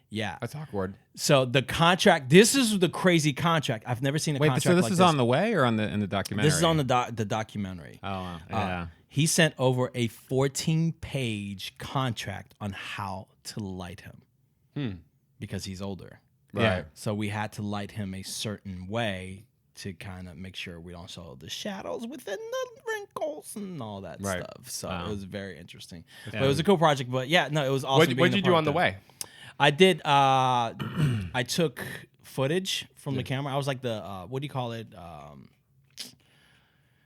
yeah. That's awkward. So the contract, this is the crazy contract. I've never seen a Wait, contract so this like is this. on The Way or in the documentary? This is on the documentary. Oh wow. Yeah. He sent over a 14-page contract on how to light him because he's older. Right. So we had to light him a certain way to kind of make sure we don't show the shadows within the wrinkles and all that Right. stuff. So Wow. it was very interesting. Yeah. But it was a cool project. But yeah, no, it was awesome. What'd you do on The Way? I did. I took footage from the camera. I was like the what do you call it?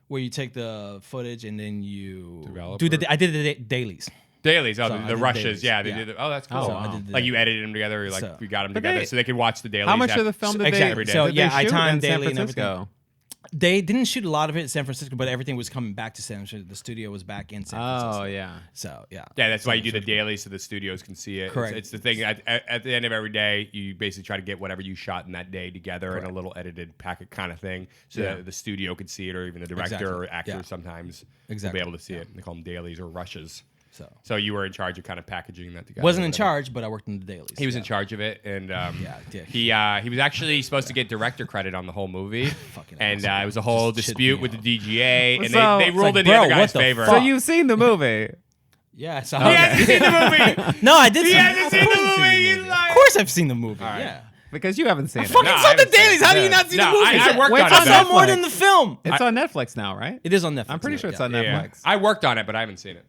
Where you take the footage and then you Develop do or- the. I did the dailies. Dailies. Oh, So I the did rushes. dailies. Yeah, they Yeah. did. Oh, that's cool. So I did the- like you edited them together. Like So- we got them But together they- so they could watch the dailies. How much of the film did Exactly. they? So, did yeah, they I shoot timed in San daily and everything. Francisco? They didn't shoot a lot of it in San Francisco, but everything was coming back to San Francisco. The studio was back in San Francisco. Oh yeah. So yeah. Yeah, that's why you do the daily so the studios can see it. Correct. It's the thing. At the end of every day, you basically try to get whatever you shot in that day together in a little edited packet kind of thing, so that the studio could see it, or even the director Exactly. or actors Yeah. sometimes Exactly. will be able to see it. They call them dailies or rushes. So you were in charge of kind of packaging that together. wasn't in whatever. charge, but I worked in the dailies. He was yeah. in charge of it, and dick. he was actually supposed to get director credit on the whole movie, Fucking and awesome. it was a whole Just shit dispute me with the off. DGA, and So- they It's ruled like, in the bro, other guy's what the favor. So you've seen the movie? Yeah, so He hasn't seen the movie. No, I did. He see hasn't seen the Of course I've movie. seen He's the lying. Of course I've seen the movie. right. Yeah. Because you haven't seen it. Fucking No, saw I the haven't seen dailies. it. How do you not see No, the movie? I worked Wait, on it's it. I on saw though. more Netflix. than the film. It's on Netflix now, right? It is on Netflix. I'm pretty sure it's on Yeah. Netflix. I worked on it, but I haven't seen it.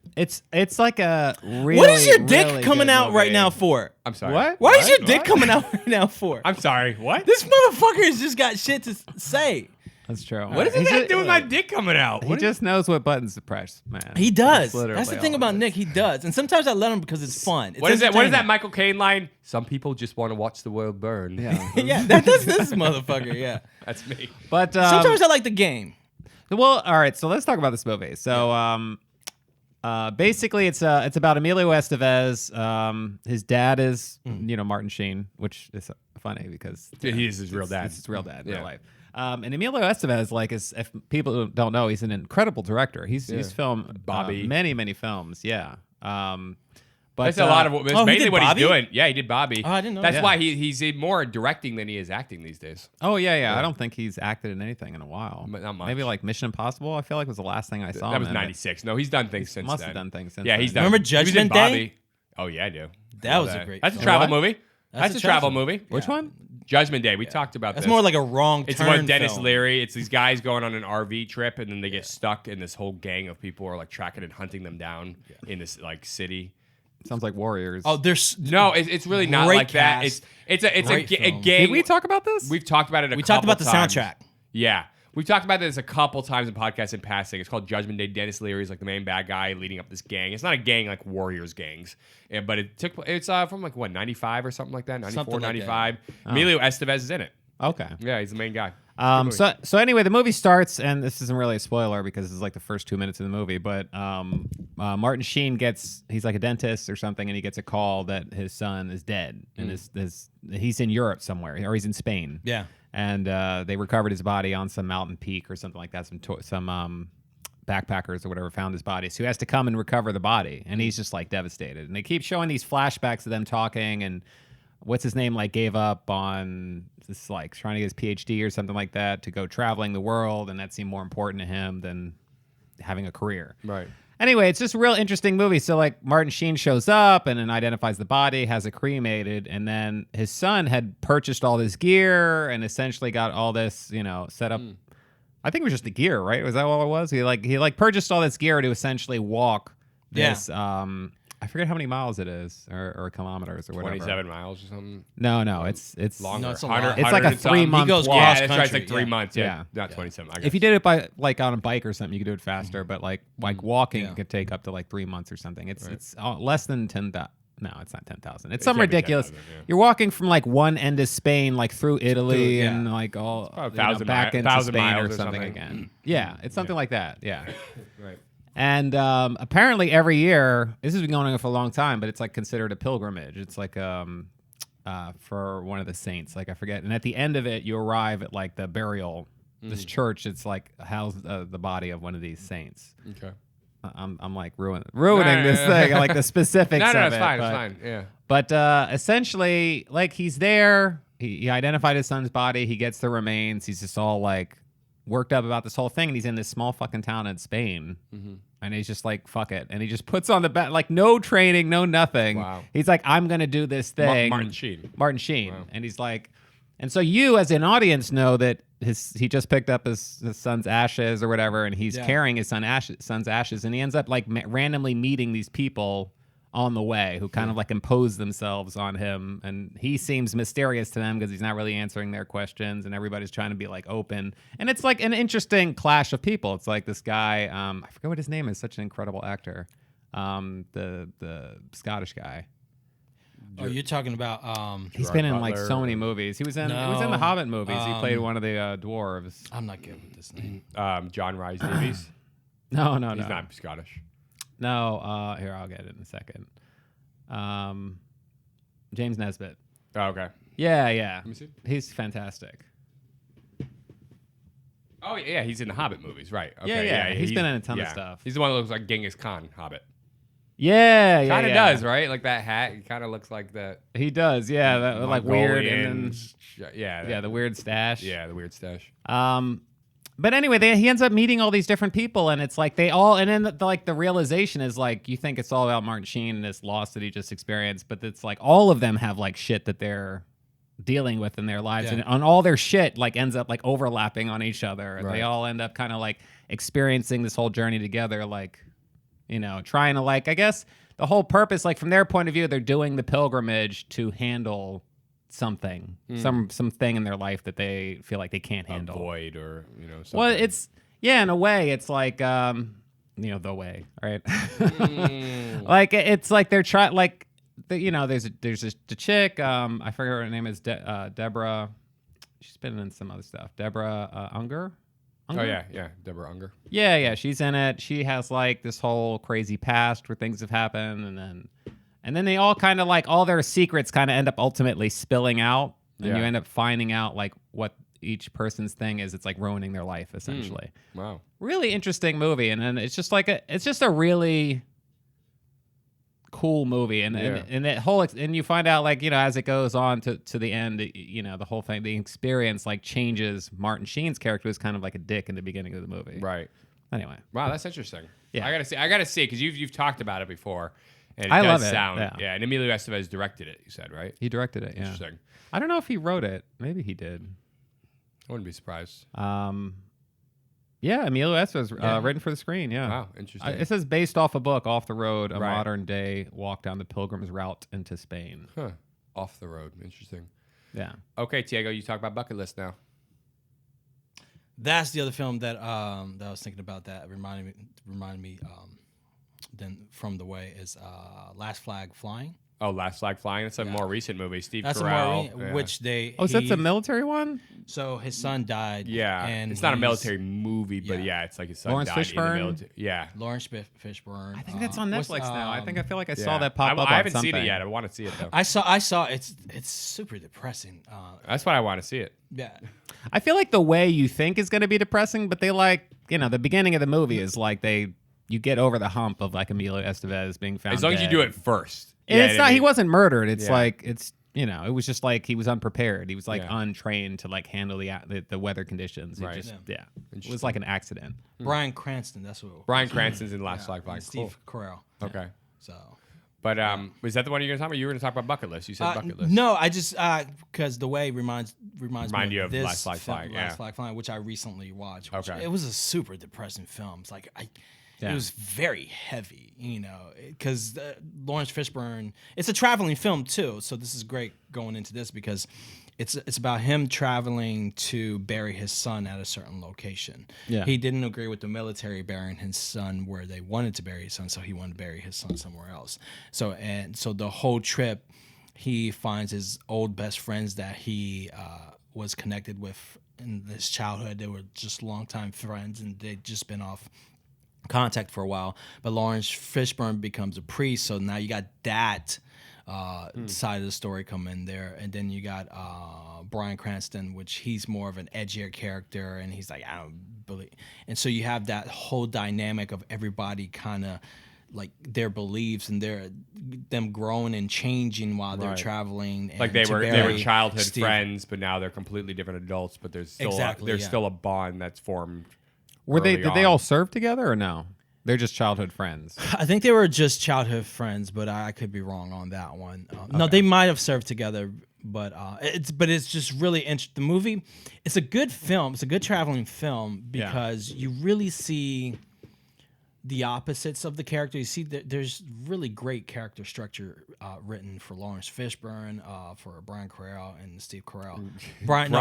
It's like a really. What is your dick really coming good out right movie. now for? I'm sorry. What? Why is your What? dick coming out right now for? I'm sorry. What? This motherfucker has just got shit to say. That's true. What does He's that have ju- to do with my dick coming out? He What is- just knows what buttons to press, man. He does. literally That's the all thing it about is. Nick. He does. And sometimes I let him because it's fun. It's What is that? What is that entertaining. Michael Caine line? Some people just want to watch the world burn. Yeah. Yeah, that's this motherfucker. Yeah. That's me. But Sometimes I like the game. well, all right. So let's talk about this movie. So basically, it's about Emilio Estevez. His dad is Martin Sheen, which is funny because He is his real dad. It's his real dad in Yeah. real life. And Emilio Estevez, like, if people don't know, he's an incredible director. He's filmed Bobby. many films. Yeah. But That's a lot of what. That's he mainly did what Bobby? he's doing. Yeah, he did Bobby. Oh, I didn't know That's that. why he's more directing than he is acting these days. Oh yeah. I don't think he's acted in anything in a while. But not much. Maybe like Mission Impossible. I feel like was the last thing I saw. That him was in. '96. No, he's done things since must then. have done things since Yeah, he's then. done. Remember he was in Judgment Day? Bobby. Oh yeah, I do. That was a great That's a film. travel What? movie. That's a travel movie. Which one? Judgment Day. We talked about That's this. more like a wrong It's turn about Dennis film. Leary. It's these guys going on an RV trip, and then they get stuck, and this whole gang of people are like tracking and hunting them down in this like city. Sounds like Warriors. Oh, there's No, it's really not Great like that. cast. It's a Great a film. gang. did we talk about this? We've talked about it. we talked about the times. soundtrack. Yeah. We've talked about this a couple times in podcasts in passing. It's called Judgment Day. Dennis Leary is like the main bad guy leading up this gang. It's not a gang like Warriors gangs, but it's from like what 95 or something like that. 94, Something like that. 95. Emilio Estevez is in it. Okay. Yeah, he's the main guy. So anyway, the movie starts, and this isn't really a spoiler because it's like the first 2 minutes of the movie. But Martin Sheen he's like a dentist or something, and he gets a call that his son is dead, and he's in Europe somewhere, or he's in Spain. Yeah. and they recovered his body on some mountain peak or something like that. Some backpackers or whatever found his body, so he has to come and recover the body, and he's just like devastated. And they keep showing these flashbacks of them talking, and what's his name like gave up on this, like trying to get his PhD or something like that to go traveling the world, and that seemed more important to him than having a career. Right. Anyway, it's just a real interesting movie. So like Martin Sheen shows up and then identifies the body, has it cremated, and then his son had purchased all this gear and essentially got all this, set up. I think it was just the gear, right? Was that all it was? He purchased all this gear to essentially walk this. I forget how many miles it is, or kilometers, or whatever. 27 miles or something. No, it's Longer. No, it's a lot. It's like a 3-month walk. Yeah, that's right. It's country, like 3 months. Yeah. Not 27. I guess. If you did it by like on a bike or something, you could do it faster. But like walking could take up to like 3 months or something. It's less than 10,000. No, it's not 10,000. It's something ridiculous. 10,000, yeah. You're walking from like one end of Spain, like through Italy, and like all back into Spain or something again. Yeah, it's something like that. Yeah. Right. And apparently every year, this has been going on for a long time, but it's like considered a pilgrimage. It's like for one of the saints, like I forget. And at the end of it, you arrive at like the burial. This church, it's like housed the body of one of these saints. Okay. I'm like ruining this thing, like the specifics of it. It's fine. It's fine. Yeah. But essentially, like he's there. He identified his son's body. He gets the remains. He's just all like worked up about this whole thing, and he's in this small fucking town in Spain, and he's just like, fuck it, and he just puts on the bat, like no training, no nothing. Wow. He's like, I'm gonna do this thing. Martin Sheen, wow. And he's like, and so you as an audience know that he just picked up his son's ashes or whatever, and he's carrying his son's ashes, and he ends up like randomly meeting these people on the way who kind of like impose themselves on him, and he seems mysterious to them because he's not really answering their questions, and everybody's trying to be like open, and it's like an interesting clash of people. It's like this guy, I forget what his name is, such an incredible actor, the Scottish guy. Oh, you're talking about he's been in like so many movies. He was in the Hobbit movies. He played one of the dwarves. I'm not good with this name. John Rhys Davies. No, He's not Scottish. No, here, I'll get it in a second. James Nesbitt. Oh, okay. Yeah. Let me see. He's fantastic. Oh, yeah, he's in the Hobbit movies, right. Okay, yeah. He's been in a ton of stuff. He's the one that looks like Genghis Khan, Hobbit. Yeah. Kind of does, right? Like that hat, he kind of looks like that. He does, yeah. That like weird, and then, yeah, the weird stash. Yeah, the weird stash. But anyway, he ends up meeting all these different people, and it's like they all, and then the realization is like, you think it's all about Martin Sheen and this loss that he just experienced, but it's like all of them have like shit that they're dealing with in their lives, and on all their shit like ends up like overlapping on each other, and they all end up kind of like experiencing this whole journey together, like, trying to like, I guess the whole purpose, like from their point of view, they're doing the pilgrimage to handle something, some thing in their life that they feel like they can't handle. A void or, something. Well, it's, in a way, it's like, the way, right? Like, it's like they're trying, like, there's the chick, I forget her name is, Deborah. She's been in some other stuff. Deborah Unger? Oh, yeah, Deborah Unger. Yeah, she's in it. She has, like, this whole crazy past where things have happened, and then they all kind of like, all their secrets kind of end up ultimately spilling out, and you end up finding out like what each person's thing is. It's like ruining their life essentially. Wow, really interesting movie, and then it's just a really cool movie, and that whole and you find out like as it goes on to the end, the whole thing, the experience like changes. Martin Sheen's character was kind of like a dick in the beginning of the movie, right? Anyway, wow, that's interesting. Yeah, I gotta see because you've talked about it before. And I does love it. Sound, yeah. And Emilio Estevez directed it. You said, right? He directed it. Yeah. Interesting. I don't know if he wrote it. Maybe he did. I wouldn't be surprised. Yeah, Emilio Estevez written for the screen. Yeah. Wow, interesting. It says based off a book, Off the Road, a modern day walk down the pilgrim's route into Spain. Huh. Off the Road. Interesting. Yeah. Okay, Tiago, you talk about bucket list now. That's the other film that I was thinking about that reminded me. Then from the way is Last Flag Flying. Oh, Last Flag Flying. That's a more recent movie. Steve That's Carell. which they. Oh, so that's a military one? So his son died. Yeah, and it's not a military movie, but it's like his son Lawrence died Fishburne? in the military. Yeah, Lawrence Fishburne. I think that's on Netflix now. I feel like I saw that pop up. I on haven't something. seen it yet. I want to see it though. I saw. It's super depressing. That's why I want to see it. Yeah. I feel like the way you think is going to be depressing, but they like, the beginning of the movie is like you get over the hump of like Emilio Estevez being found As long as you dead. do it first. And it's not. He wasn't murdered. It's Yeah. like it was just like he was unprepared. He was like untrained to like handle the weather conditions. It Right. just, it was like an accident. Bryan Cranston, that's what. Bryan Cranston's in Last Flag Flying. and Steve Carell. Okay. So. But was that the one you're going to talk about? You were going to talk about bucket list. You said bucket list. No, I just because the way reminds Remind me you of of this Last Flag Flying, Last yeah. Flag Flying, which I recently watched. Okay. It was a super depressing film. It's like it was very heavy, because Lawrence Fishburne. It's a traveling film too, so this is great going into this because it's about him traveling to bury his son at a certain location. Yeah. He didn't agree with the military burying his son where they wanted to bury his son, so he wanted to bury his son somewhere else. So the whole trip, he finds his old best friends that he was connected with in his childhood. They were just longtime friends, and they'd just been off contact for a while. But Lawrence Fishburne becomes a priest, so now you got that side of the story come in there, and then you got Bryan Cranston, which he's more of an edgier character, and he's like, I don't believe, and so you have that whole dynamic of everybody kind of like their beliefs and them growing and changing while they're traveling. And Like they to were bury childhood Steve- friends, but now they're completely different adults. But there's still Exactly, there's yeah. still a bond that's formed. Did they on. all serve together or no? They're just childhood friends. I think they were just childhood friends, but I could be wrong on that one. No, they might have served together, but it's just really interesting. The movie, it's a good film. It's a good traveling film because you really see the opposites of the character. You see that there's really great character structure written for Lawrence Fishburne, for Brian Carell and Steve Carell. Brian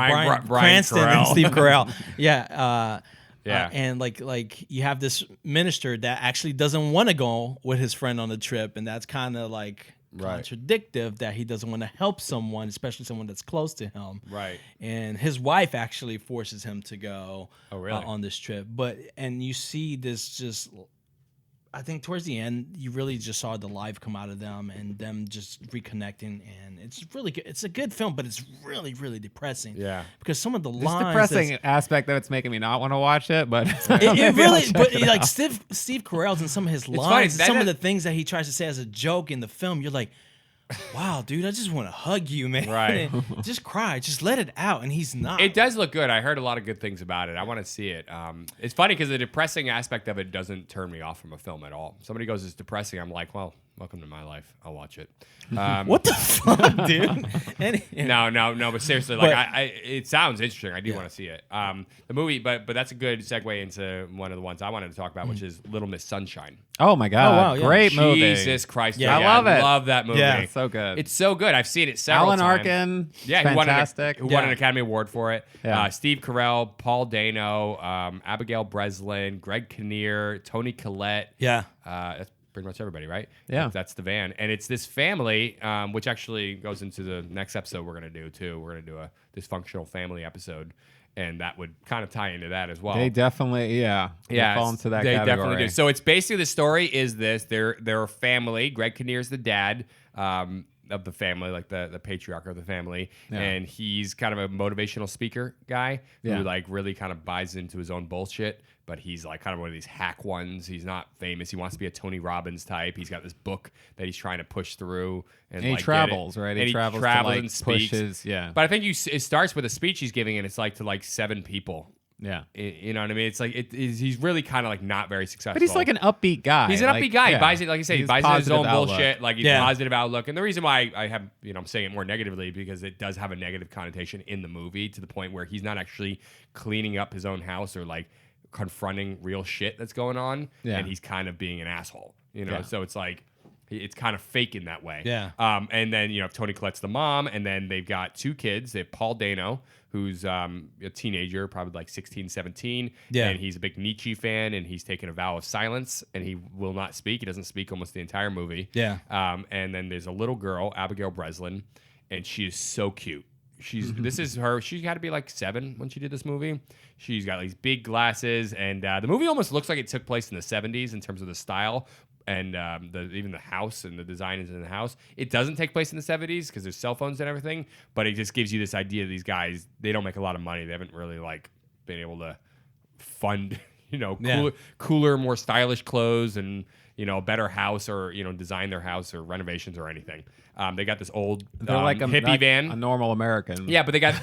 Cranston Carell. and Steve Carell. Yeah. Yeah. And like you have this minister that actually doesn't want to go with his friend on the trip, and that's kind of like contradictive that he doesn't want to help someone, especially someone that's close to him. Right. And his wife actually forces him to go really? on this trip. And you see this just, I think towards the end, you really just saw the life come out of them and them just reconnecting. And it's really good. It's a good film, but it's really, really depressing. Yeah. Because some of the This lines. depressing aspect that it's making me not want to watch it, but It really, but like Steve Carell's and some of his funny, lines, that- some of the things that he tries to say as a joke in the film, you're like, wow, dude, I just want to hug you, man. Right. Just cry. Just let it out. And he's not. It does look good. I heard a lot of good things about it. I want to see it. It's funny because the depressing aspect of it doesn't turn me off from a film at all. Somebody goes, it's depressing. I'm like, well, welcome to my life. I'll watch it. What the fuck, dude? No. But seriously, like, it sounds interesting. I do want to see it. The movie, but that's a good segue into one of the ones I wanted to talk about, which is Little Miss Sunshine. oh my god, wow, yeah. great movie! Jesus Christ. Yeah, dude, I love it. love that movie. Yeah. So good. It's so good. I've seen it several Alan times. Arkin, Yeah, fantastic. who won an Academy Award for it. Yeah. Steve Carell, Paul Dano, Abigail Breslin, Greg Kinnear, Tony Collette. Yeah. That's pretty much everybody, right? Yeah. That's the van. And it's this family, which actually goes into the next episode we're going to do, too. We're going to do a dysfunctional family episode. And that would kind of tie into that as well. They definitely, they fall into that they category. definitely do. So it's basically the story is this: they're a family. Greg Kinnear's the dad of the family, like the patriarch of the family, and he's kind of a motivational speaker guy who like really kind of buys into his own bullshit. But he's like kind of one of these hack ones. He's not famous. He wants to be a Tony Robbins type. He's got this book that he's trying to push through, and he like, travels, get it. right? And He travels to, like, and push speaks. his- yeah. But I think it starts with a speech he's giving, and it's like to like 7 people. Yeah. You know what I mean? It's like he's really kind of like not very successful. But he's like an upbeat guy. He's an like, upbeat guy. yeah. He buys it, like I said, he He's buys into his own positive outlook. bullshit. Like he's Yeah. positive outlook. And the reason why I have, I'm saying it more negatively because it does have a negative connotation in the movie to the point where he's not actually cleaning up his own house or like confronting real shit that's going on. Yeah. And he's kind of being an asshole, Yeah. So it's like, it's kind of fake in that way. Yeah. And then, Tony Collette's the mom, and then they've got 2 kids. They have Paul Dano, who's a teenager, probably like 16, 17. Yeah. And he's a big Nietzsche fan, and he's taken a vow of silence, and he will not speak. He doesn't speak almost the entire movie. Yeah. And then there's a little girl, Abigail Breslin, and she is so cute. this is her. She had to be like 7 when she did this movie. She's got these big glasses, and the movie almost looks like it took place in the 70s in terms of the style and even the house and the design is in the house. It doesn't take place in the 70s because there's cell phones and everything, but it just gives you this idea of these guys. They don't make a lot of money. They haven't really like been able to fund, cooler, more stylish clothes and a better house or design their house or renovations or anything. They got this old like hippie van, a normal American. Yeah, but they got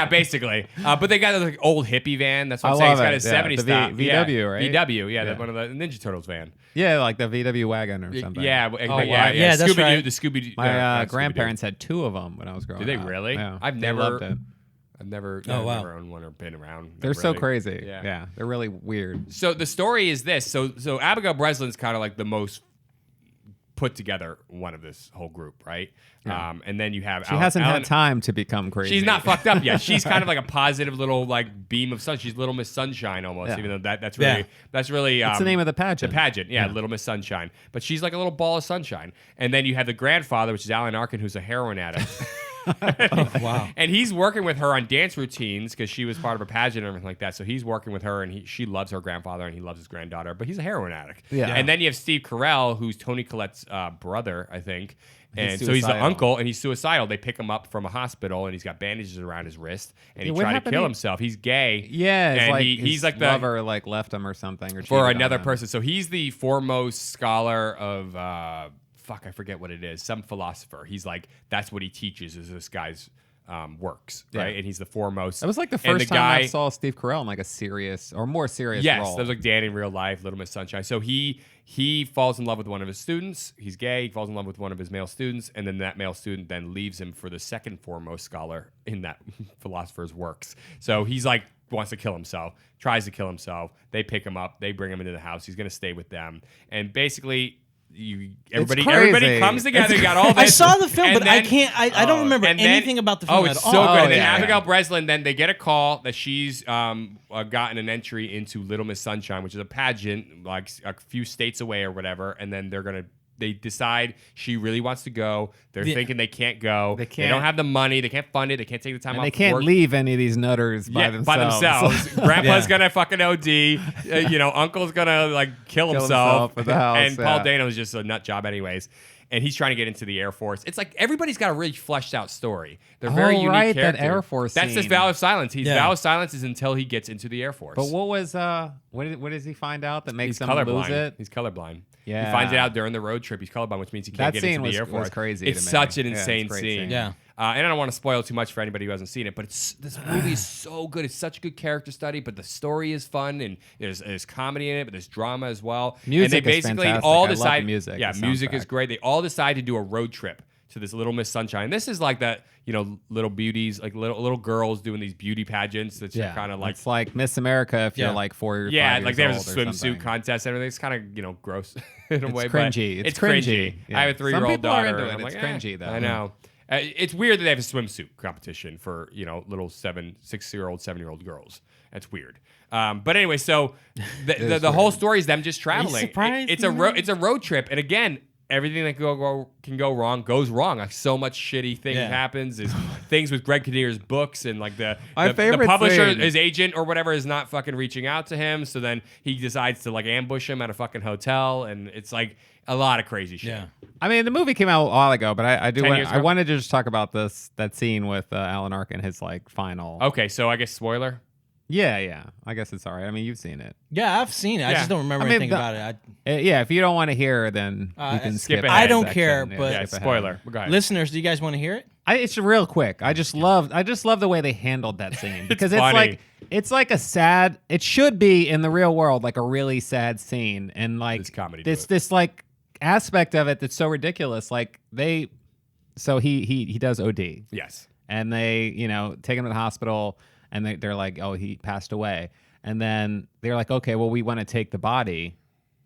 basically. But they got this old hippie van. That's what I'm saying. It's got a 70s style. VW, right? VW, one of the Ninja Turtles van. Yeah, like the VW wagon or something. Yeah, Yeah, that's right. The Scooby. My grandparents had 2 of them when I was growing up. Did they really? Yeah, I've never loved it. I've never owned one or been around. They're so crazy. Yeah. They're really weird. So the story is this. So Abigail Breslin's kind of like the most put together one of this whole group, right? Yeah. And then you have She hasn't had time to become crazy. She's not fucked up yet. She's kind of like a positive little like beam of sun. She's Little Miss Sunshine almost, even though that's really That's the name of the pageant. The pageant, Little Miss Sunshine. But she's like a little ball of sunshine. And then you have the grandfather, which is Alan Arkin, who's a heroin addict. Wow. And he's working with her on dance routines because she was part of a pageant and everything like that. So he's working with her, and she loves her grandfather and he loves his granddaughter, but he's a heroin addict. Yeah. And then you have Steve Carell, who's Toni Collette's brother, I think. And He's so he's the suicidal. uncle, and he's suicidal. They pick him up from a hospital, and he's got bandages around his wrist, and he what tried to happened kill to- himself. He's gay. Yeah, it's and like he's his like the lover like left him or something or for cheated on another him. person. So he's the foremost scholar of I forget what it is. Some philosopher. He's like that's what he teaches is this guy's works, right? And he's the foremost. That was like the and first time I saw Steve Carell in like a serious or more serious Yes, role. that was like Danny in real life, Little Miss Sunshine. So he falls in love with one of his students. He's gay. He falls in love with one of his male students, and then that male student then leaves him for the second foremost scholar in that philosopher's works. So he's like wants to kill himself, tries to kill himself. They pick him up. They bring him into the house. He's going to stay with them, and basically. Everybody comes together. You got all this. I saw the film, and but then- I don't remember and then- anything about the film it's at all. so good. And then yeah, Abigail Breslin, then they get a call that she's gotten an entry into Little Miss Sunshine, which is a pageant like a few states away or whatever. And then they decide she really wants to go. They're thinking they can't go. They don't have the money. They can't fund it. They can't take the time off. and they can't work. leave any of these nutters by themselves. Grandpa's gonna fucking OD. Uncle's gonna like kill himself. at the house, and Paul yeah. Dano's just a nut job, anyways. And he's trying to get into the Air Force. It's like everybody's got a really fleshed out story. They're very unique right, that characters. Air Force That's his scene. vow of silence. His Yeah. vow of silence is until he gets into the Air Force. But what was what does he find out that makes He's him colorblind. lose it? He's colorblind. Yeah. He finds it out during the road trip. He's colorblind, which means he can't That get into scene the was- Air Force. was crazy It's to me. such an Yeah, it's a insane great scene. scene. Yeah. And I don't want to spoil too much for anybody who hasn't seen it, but this movie is so good. It's such a good character study, but the story is fun, and there's comedy in it, but there's drama as well. Music and they is basically fantastic. all I love the decide. music, Yeah, the music is soundtrack. great. They all decide to do a road trip to this Little Miss Sunshine. This is like that, little beauties, like little girls doing these beauty pageants that's kind of like it's like Miss America if you're like 4 or 5 yeah, years like there's a old or swimsuit something. contest and everything. It's kind of gross in a It's way. But cringy. it's cringy. I have a Yeah. Some 3-year-old people are daughter. into and it. I'm It's like, cringy, though. I know. It's weird that they have a swimsuit competition for little 6-year-old, 7-year-old girls. That's weird. But anyway, so the whole story is them just traveling. surprised, It's a road trip, and again. Everything that can go wrong goes wrong. Like so much shitty thing happens. There's things with Greg Kinnear's books and like the favorite publisher, thing- his agent or whatever, is not fucking reaching out to him. So then he decides to like ambush him at a fucking hotel, and it's like a lot of crazy shit. Yeah. I mean, the movie came out a while ago, but I 10 years I ago? wanted to just talk about that scene with Alan Arkin, his like final. Okay, so I guess spoiler. Yeah. I guess it's all right. I mean, you've seen it. Yeah, I've seen it. I Yeah. just don't remember I mean, anything the- about it. Yeah, if you don't want to hear, then you can skip skip. ahead. I don't that care, section. but- Yeah, skip ahead. spoiler. Go ahead. Listeners, do you guys want to hear it? It's real quick. I just love the way they handled that scene because it's funny. it's like a sad. It should be in the real world like a really sad scene, and like It's comedy to it. this like aspect of it that's so ridiculous. Like so he does OD. Yes. And they, take him to the hospital, and they're like, oh, he passed away. And then they're like, okay, well, we want to take the body,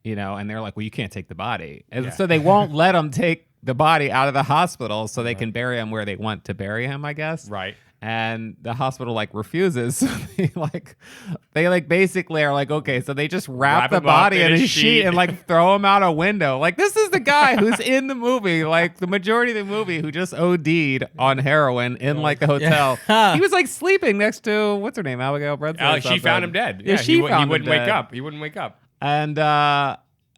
and they're like, well, you can't take the body. And so they won't let him take the body out of the hospital so they can bury him where they want to bury him, I guess. Right. and the hospital like refuses. So they basically are like, okay, so they just wrap the him up body in in a a sheet and like throw him out a window. Like, this is the guy who's in the movie, like the majority of the movie, who just OD'd on heroin in like the hotel. Yeah. He was like sleeping next to what's her name, Abigail Breslin. She found him dead. Yeah, he found him wouldn't wake dead. up. He wouldn't wake up. And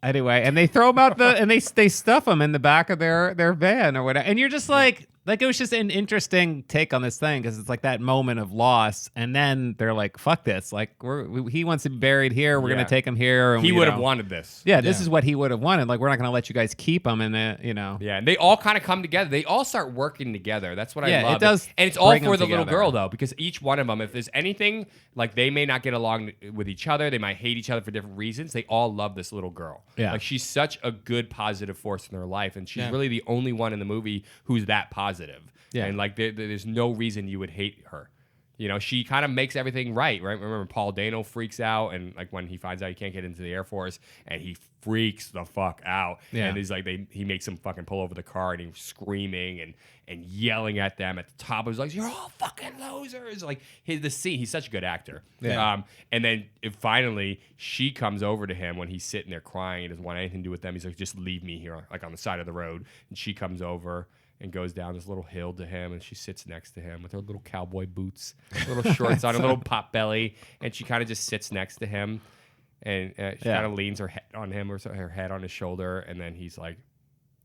anyway, and they throw him out and they stuff him in the back of their van or whatever. And you're just like it was just an interesting take on this thing, because it's like that moment of loss, and then they're like, "Fuck this!" Like he wants to be buried here. We're Yeah. gonna take him here. And He would have wanted this. Yeah, this is what he would have wanted. Like, we're not gonna let you guys keep him, and Yeah, and they all kind of come together. They all start working together. That's what I love. It does, and it's all bring for them the little together. girl though, because each one of them, if there's anything, like they may not get along with each other, they might hate each other for different reasons. They all love this little girl. Yeah. like she's such a good, positive force in their life, and she's really the only one in the movie who's that positive. Yeah. And like there's no reason you would hate her. You know, she kind of makes everything right? Remember, Paul Dano freaks out, and like when he finds out he can't get into the Air Force, and he freaks the fuck out. Yeah. And he's like, he makes him fucking pull over the car, and he's screaming and yelling at them at the top of his lungs. You're all fucking losers! Like the scene, he's such a good actor. Yeah. And then finally, she comes over to him when he's sitting there crying. He doesn't want anything to do with them. He's like, just leave me here, like on the side of the road. And she comes over and goes down this little hill to him, and she sits next to him with her little cowboy boots, little shorts on, a little pot belly, and she kind of just sits next to him, and she kind of leans her head on him, or her head on his shoulder, and then he's like,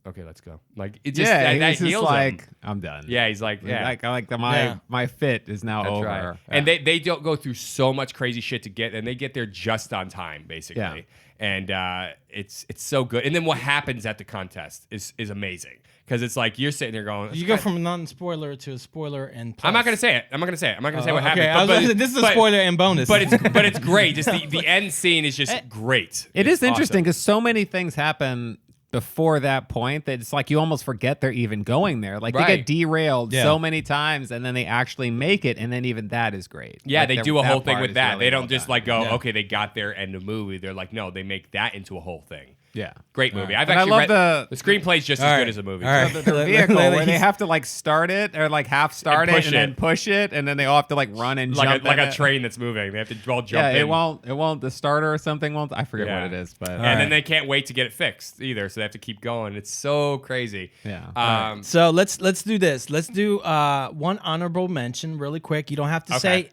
"Okay, let's go." Like it just that he's just heals like, him. I'm done. Yeah, he's like, yeah. My fit is now That's over. right. Yeah. And they don't go through so much crazy shit to get, and they get there just on time, basically. Yeah. And it's so good. And then what happens at the contest is amazing, because it's like you're sitting there going, You go from a non-spoiler to a spoiler and plus. I'm not gonna say it. I'm not gonna say what okay. happened. I was gonna say, this is a spoiler and bonus. But it's great. Just the end scene is just great. It It's is interesting awesome. because so many things happen before that point that it's like you almost forget they're even going there. Like they Right. get derailed Yeah. so many times, and then they actually make it, and then even that is great. Yeah, Like, they that- do a that whole thing part with is that. really They don't well just done. like go, Yeah. okay, they got there, end of movie. They're like, no, they make that into a whole thing. Yeah. Great movie. I've And I actually love read the- the screenplay's just All as right. good as a movie. All right. The vehicle where they He's- have to like start it or like half start And it push and it. then push it, and then they all have to like run and jump like in a it. train that's moving. They have to all jump Yeah, in. it won't. The starter or something won't. I forget Yeah. what it is, but And then they can't wait to get it fixed either, so they have to keep going. It's so crazy. Yeah. So let's do this. Let's do one honorable mention really quick. You don't have to say.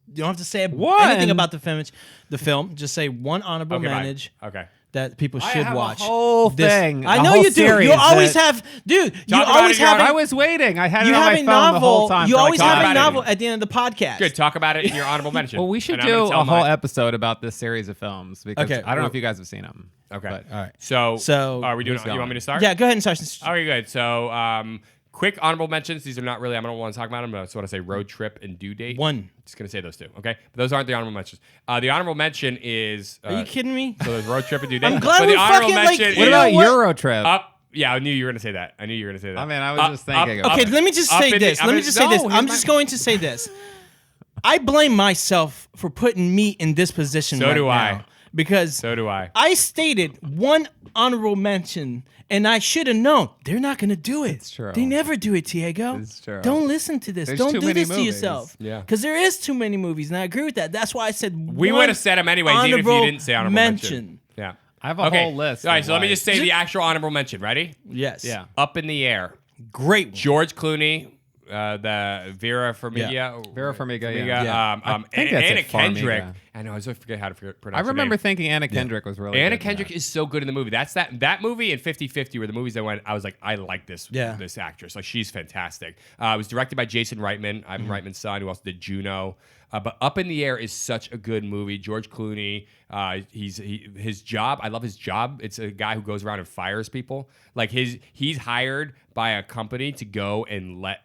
You don't have to say anything about the film. Just say one honorable Okay, bye. mention Okay. that people I should have a watch. whole thing, I a know whole you do. series You always that- have, dude. You Talk about always it, Yara. have. I was waiting. I had it You on have my a phone the whole novel. time. You for, like, always talk have a about it. novel at the end of the podcast. Good. Talk about it in your honorable mention. Well, we should And I'm gonna do tell a whole mine. episode about this series of films because Okay, I don't know well- if you guys have seen them. Okay. But- All right. So are we doing? who's You going? want me to start? Yeah, go ahead and start. Okay, good. So, quick honorable mentions. These are not really. I don't want to talk about them. But I just want to say road trip and due date. One. Just gonna say those two. Okay, but those aren't the honorable mentions. The honorable mention is. Are you kidding me? So there's road trip and due date. I'm glad but we the honorable fucking, like, mention you What is know about what? Eurotrip? up. Yeah, I knew you were gonna say that. I I mean, I was just thinking up- about Okay, let me just Up say in the- this. up Let me in- just say this. no, I'm you're just not- going to say this. I blame myself for putting me in this position So right do now. I. Because So do I. I stated one honorable mention, and I should have known they're not going to do it. It's true. They never do it, Diego. It's true. Don't listen to this. There's Don't too do many this to movies. yourself. Yeah. Because there is too many movies, and I agree with that. That's why I said We one would have said them anyways, even if you honorable didn't say honorable mention. Yeah. I have a whole list. All right, of so let me why. just say the actual honorable mention. Ready? Yes. Yeah. Up in the Air. Great one. George Clooney, the Vera Farmiga. Vera Farmiga, yeah. Yeah. I think that's Anna it, Kendrick. Farmiga. I know, I always forget how to pronounce I her remember name. thinking Anna Kendrick was really Anna good in Kendrick that. is so good in the movie. That's that movie and 50-50 were the movies that went. I was like, I like this actress. Like she's fantastic. It was directed by Jason Reitman, Ivan Reitman's son, who also did Juno. But Up in the Air is such a good movie. George Clooney, his job. I love his job. It's a guy who goes around and fires people. Like he's hired by a company to go and let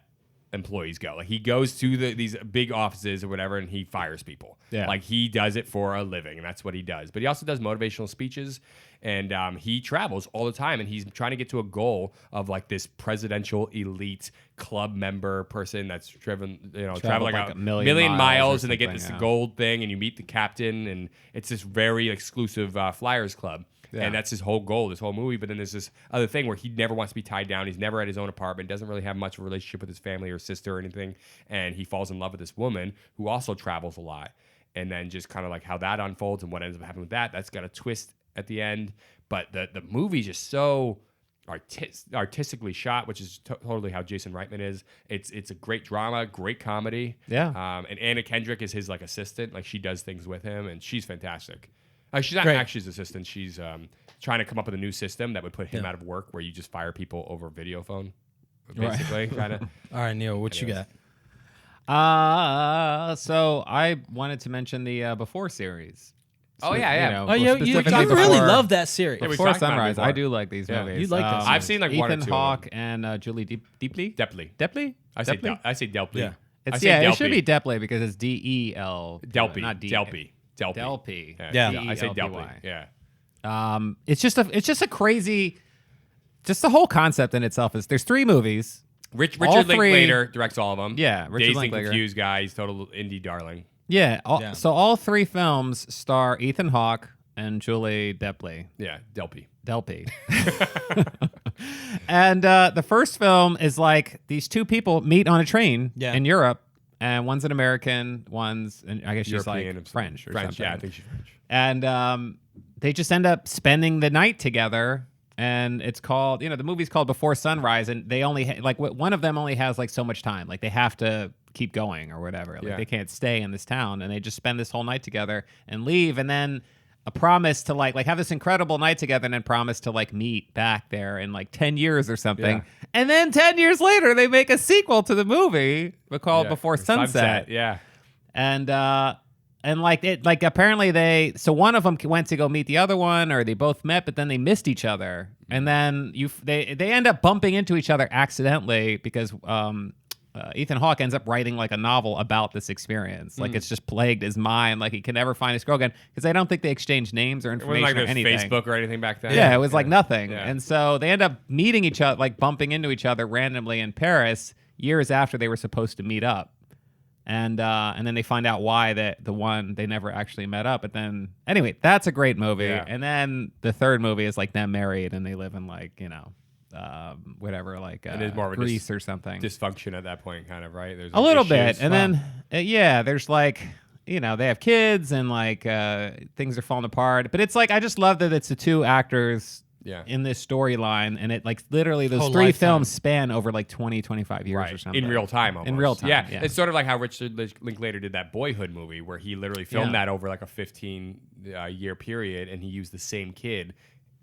employees go. Like he goes to these big offices or whatever, and he fires people. Yeah. Like he does it for a living, and that's what he does. But he also does motivational speeches And he travels all the time, and he's trying to get to a goal of like this presidential elite club member person that's travel like a million miles, and they get this gold thing, and you meet the captain, and it's this very exclusive Flyers club. Yeah. And that's his whole goal, this whole movie. But then there's this other thing where he never wants to be tied down. He's never at his own apartment, doesn't really have much of a relationship with his family or sister or anything. And he falls in love with this woman who also travels a lot. And then just kind of like how that unfolds and what ends up happening with that. That's got a twist at the end. But the movie's just so artistically shot, which is totally how Jason Reitman is. It's a great drama, great comedy. Yeah. And Anna Kendrick is his like assistant. Like she does things with him, and she's fantastic. She's not actually his assistant. She's trying to come up with a new system that would put him out of work, where you just fire people over video phone, basically. Kind of. All right, Neil, what you got? So I wanted to mention the Before series. So, yeah. You really love that series. Before Sunrise. I do like these movies. You like that? I've seen like Ethan one or two. Hawke and Julie Depley. Depley. I say Delpy. Yeah. It should be Depley because it's D-E-L. Delpy. Not D. Delpy. Yeah. I say Delpy. Yeah. It's just a crazy. Just the whole concept in itself is there's 3 movies. Richard Linklater directs all of them. Yeah, Richard Dazed Linklater. and Confused guy. He's total indie darling. Yeah. So all 3 films star Ethan Hawke and Julie Depley. Yeah, Delpy. And the first film is like these 2 people meet on a train in Europe, and one's an American, one's, and I guess she's European like French or something. Yeah, I think she's French. And they just end up spending the night together. And it's called, the movie's called Before Sunrise, and they only one of them only has like so much time, like they have to keep going or whatever, like they can't stay in this town, and they just spend this whole night together and leave, and then a promise to like have this incredible night together, and then promise to like meet back there in like 10 years or something, and then 10 years later they make a sequel to the movie called Before Sunset. And apparently so one of them went to go meet the other one, or they both met, but then they missed each other. And then they end up bumping into each other accidentally because Ethan Hawke ends up writing like a novel about this experience. Like it's just plagued his mind. Like he can never find his girl again because I don't think they exchanged names or information it wasn't like or anything. Facebook or anything back then. Yeah, it was like nothing. Yeah. And so they end up meeting each other, like bumping into each other randomly in Paris years after they were supposed to meet up. And then they find out why they never actually met up. But then anyway, that's a great movie. Yeah. And then the third movie is like them married and they live in like whatever, like there's more of a Greece or something. Dysfunction at that point, kind of, right? There's a little bit, and then there's like they have kids and like things are falling apart. But it's like I just love that it's the 2 actors. Yeah. In this storyline, and it like literally those Whole 3 lifetime. films span over like 20, 25 years or something. In real time, almost. In real time, yeah. yeah. It's sort of like how Richard Linklater did that Boyhood movie, where he literally filmed that over like a 15-year period, and he used the same kid.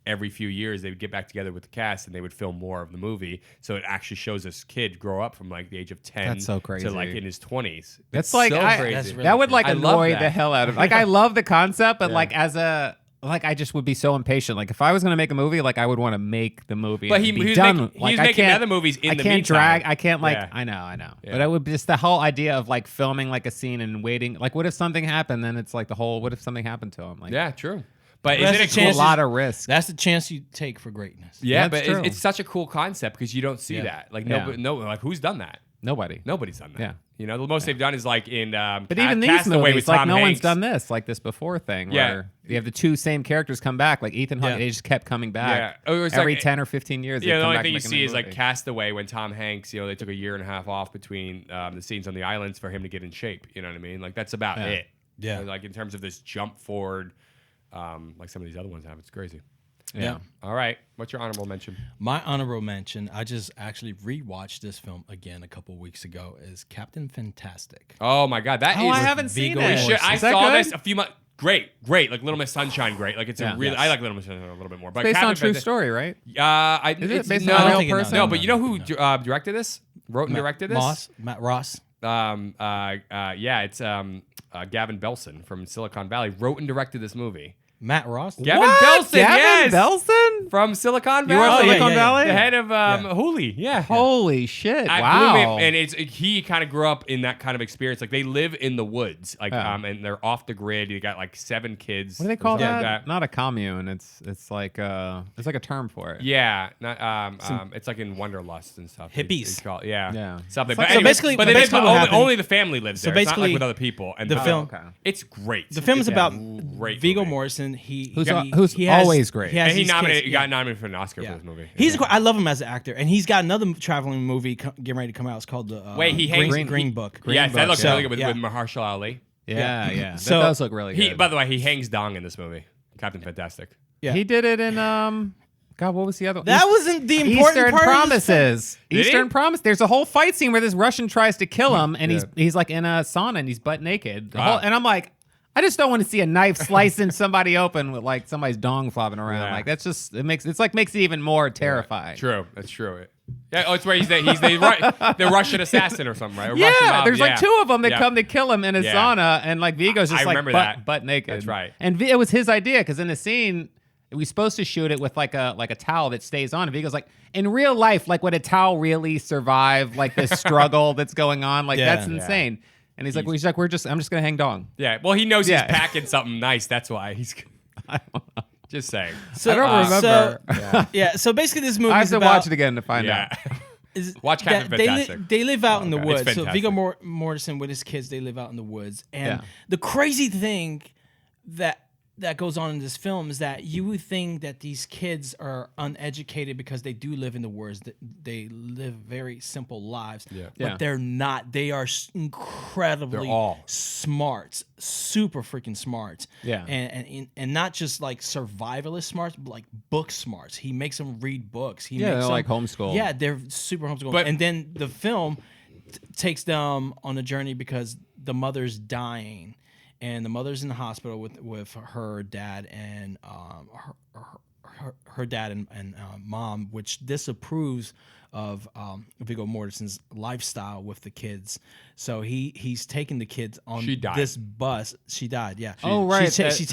Every few years, they would get back together with the cast, and they would film more of the movie. So it actually shows this kid grow up from like the age of 10 That's so crazy. to like in his 20s. That's like so crazy. That's really that would like I love annoy that. the hell out of. Like I love the concept, but Yeah. like I just would be so impatient. Like if I was gonna make a movie, like I would want to make the movie. But and he be was done. making, he Like, was I making can't- other movies in I the can't meantime. drag. I can't like. Yeah. I know. Yeah. But it would be just the whole idea of like filming like a scene and waiting. Like what if something happened? Then it's like the whole. What if something happened to him? Like Yeah, true. But That's isn't the it chance- cool? a lot of risk. That's the chance you take for greatness. Yeah, That's but true. it's such a cool concept because you don't see that. Like like who's done that? Nobody. Nobody's done that. Yeah. The most they've done is like in But even these Castaway movies, with like Tom no one's Hanks. done this, like this before thing. Yeah. Where you have the 2 same characters come back, like Ethan Hawke. Yeah. They just kept coming back. Yeah. It was every like- 10 or 15 years. Yeah, they'd the come only back thing you making a see is like movie. Castaway when Tom Hanks, they took a year and a half off between the scenes on the islands for him to get in shape. You know what I mean? Like that's about it. Yeah. Like in terms of this jump forward, like some of these other ones have, it's crazy. Yeah. All right, what's your honorable mention? My honorable mention, I just actually rewatched this film again a couple weeks ago, is Captain Fantastic. Oh my God, that is. Oh, I haven't seen Viggo it. Mortensen. I Is that saw good? this a few months. Great. Like Little Miss Sunshine. Great. Like it's a really. Yes. I like Little Miss Sunshine a little bit more. But Based on Captain true Fantastic- story, right? Is it based no, on a I real think it- person? No, but you know who directed this? Wrote and directed this? Matt Ross. It's Gavin Belson from Silicon Valley wrote and directed this movie. Matt Ross? Gavin What? Belson, Gavin yes. Belson? Mortensen from Silicon You were Valley. at Silicon yeah. Valley? The head of Hooli. Yeah. Holy shit! I Wow. blew me- and he kind of grew up in that kind of experience. Like they live in the woods, like and they're off the grid. You got like 7 kids. What do they call or something that? like Not a commune. It's like a term for it. Yeah, not it's like in Wanderlust and stuff. Hippies. They call it, yeah, Yeah. something. So But anyway, basically- but they basically live, what only, happened- only the family lives So there. It's not like basically, with other people. And the film- Okay. it's great. The film is It's about great Viggo movie. Mortensen. Who's He has- always great. He has And he these nominated, kids, got nominated for an Oscar for this movie. He's I love him as an actor, and he's got another traveling movie getting ready to come out. It's called the Wait, he hangs Green Book. Yes, that looks So, really good with yeah. Mahershala Ali. Yeah. So- that does look really good. By the way, he hangs dong in this movie. Captain Fantastic. Yeah. He did it in God, what was the other one? That wasn't the important Eastern part of this film. Promises. Did he? Eastern Promise. There's a whole fight scene where this Russian tries to kill him, and he's like in a sauna and he's butt naked. Wow. And I'm like, I just don't want to see a knife slicing somebody open with like somebody's dong flopping around. Yeah. Like that's just makes it even more terrifying. True, that's true. Yeah, oh, it's where he's the Russian assassin or something, right? Or Russian Yeah, mob, there's like 2 of them that Yeah. come to kill him in a Yeah. sauna, and like Vigo's just I like remember that. butt naked. That's right. And it was his idea because in the scene we were supposed to shoot it with like a towel that stays on. And Vigo's like, in real life, like would a towel really survive like this struggle that's going on? Like Yeah. that's insane. And he's like, I'm just gonna hang dong. Yeah, well, he knows Yeah. he's packing something nice. That's why he's. Just saying. So, I don't remember. So basically, this movie I have is to about watch it again to find Yeah. out. is Watch Captain that Fantastic. They live out in the Okay. woods. It's So fantastic. Viggo Mortensen with his kids, they live out in the woods. And Yeah. the crazy thing that goes on in this film is that you would think that these kids are uneducated because they do live in the woods. They live very simple lives, but Yeah. they're not. They are incredibly They're all. smart, super freaking smart. Yeah. And not just like survivalist smarts, but like book smarts. He makes them read books. He Yeah, makes they're them, like homeschooled. Yeah, they're super homeschooled. But- And then the film takes them on a journey because the mother's dying, and the mother's in the hospital with her dad and her dad and mom, which disapproves of Viggo Mortensen's lifestyle with the kids. So he's taking the kids on She died. this bus. She died. Yeah. Oh, right. He's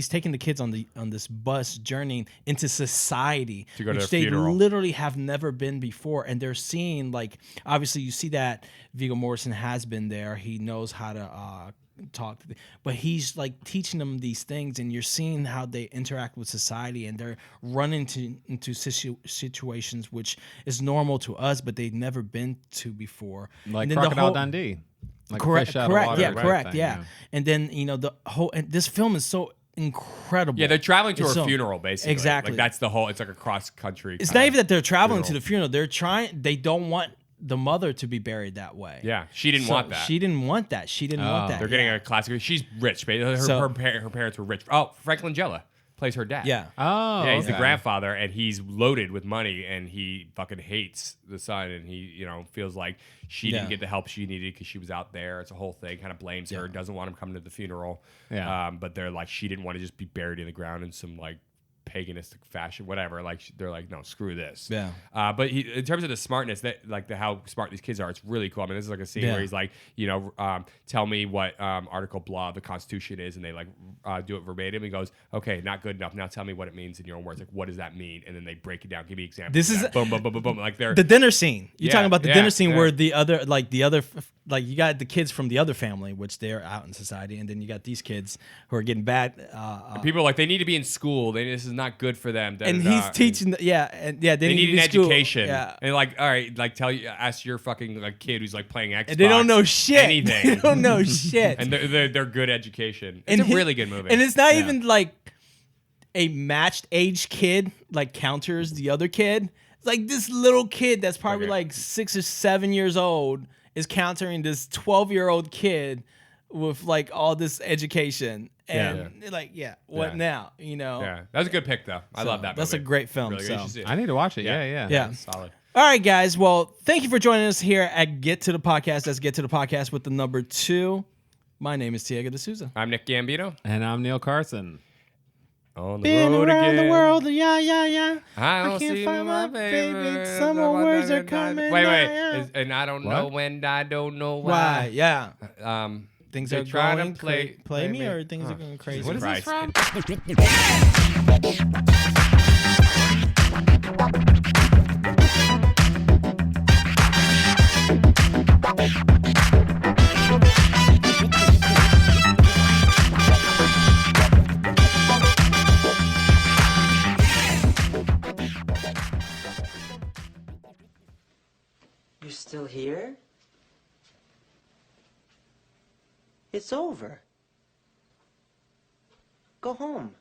taking the kids on this bus journey into society, To go to which their they funeral. literally have never been before, and they're seeing like obviously you see that Viggo Mortensen has been there. He knows how to talk to but he's like teaching them these things, and you're seeing how they interact with society, and they're running into situations which is normal to us, but they've never been to before. Like And then the Crocodile whole- Dundee. Like correct, fish out of correct, water yeah, type correct, thing, yeah. And then the whole and this film is so incredible. Yeah, they're traveling to It's her so- funeral, basically. Exactly. Like that's the whole. It's like a cross country. It's not even that they're traveling to the funeral. They don't want the mother to be buried that way. Yeah, she didn't So want that. She didn't want that. She didn't want that. They're getting a classic. She's rich. Her parents were rich. Oh, Frank Langella plays her dad. Yeah. Oh, Yeah, he's the okay. grandfather, and he's loaded with money, and he fucking hates the son, and he, feels like she didn't Yeah. get the help she needed because she was out there. It's a whole thing. Kind of blames her. Doesn't want him coming to the funeral. Yeah. But they're like, she didn't want to just be buried in the ground in some like paganistic fashion, whatever. Like they're like, no, screw this. Yeah. But in terms of the smartness, how smart these kids are, it's really cool. I mean, this is like a scene where he's like, tell me what Article blah of the Constitution is, and they like do it verbatim. He goes, okay, not good enough. Now tell me what it means in your own words. Like, what does that mean? And then they break it down. Give me examples. This of is- that. Boom, boom, boom, boom, boom. Like they're The dinner scene. You're Yeah, talking about the yeah, dinner scene yeah. where you got the kids from the other family, which they're out in society, and then you got these kids who are getting bad. people are like, they need to be in school. This is not good for them. And Da-da-da. he's teaching, they They need an to be school. education. Yeah. And like, all right, like ask your fucking like kid who's like playing Xbox. And they don't know shit. Anything. They don't know shit. And they're good education. It's a really good movie. And it's not even like a matched age kid like counters the other kid. It's like this little kid that's probably Okay. like 6 or 7 years old is countering this 12-year-old kid with like all this education. And what Yeah. now? Yeah, that was a good pick though. I So, love that. that's a movie. great film, Really good. so. You should see it. I need to watch it. Yeah. Yeah. Solid. All right, guys. Well, thank you for joining us here at Get to the Podcast. Let's get to the podcast with the number 2. My name is Tiago de Souza. I'm Nick Gambino. And I'm Neil Carson. On the Been road around again. the world, yeah. I don't can't see find my my favorite. favorite. Some more words are coming Wait. out. And I don't What? know when. I don't know Why? why. Yeah. Things They are try to going play me, or things are going crazy. What is this Christ. from? You're still here? It's over. Go home.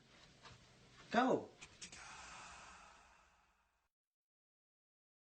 Go.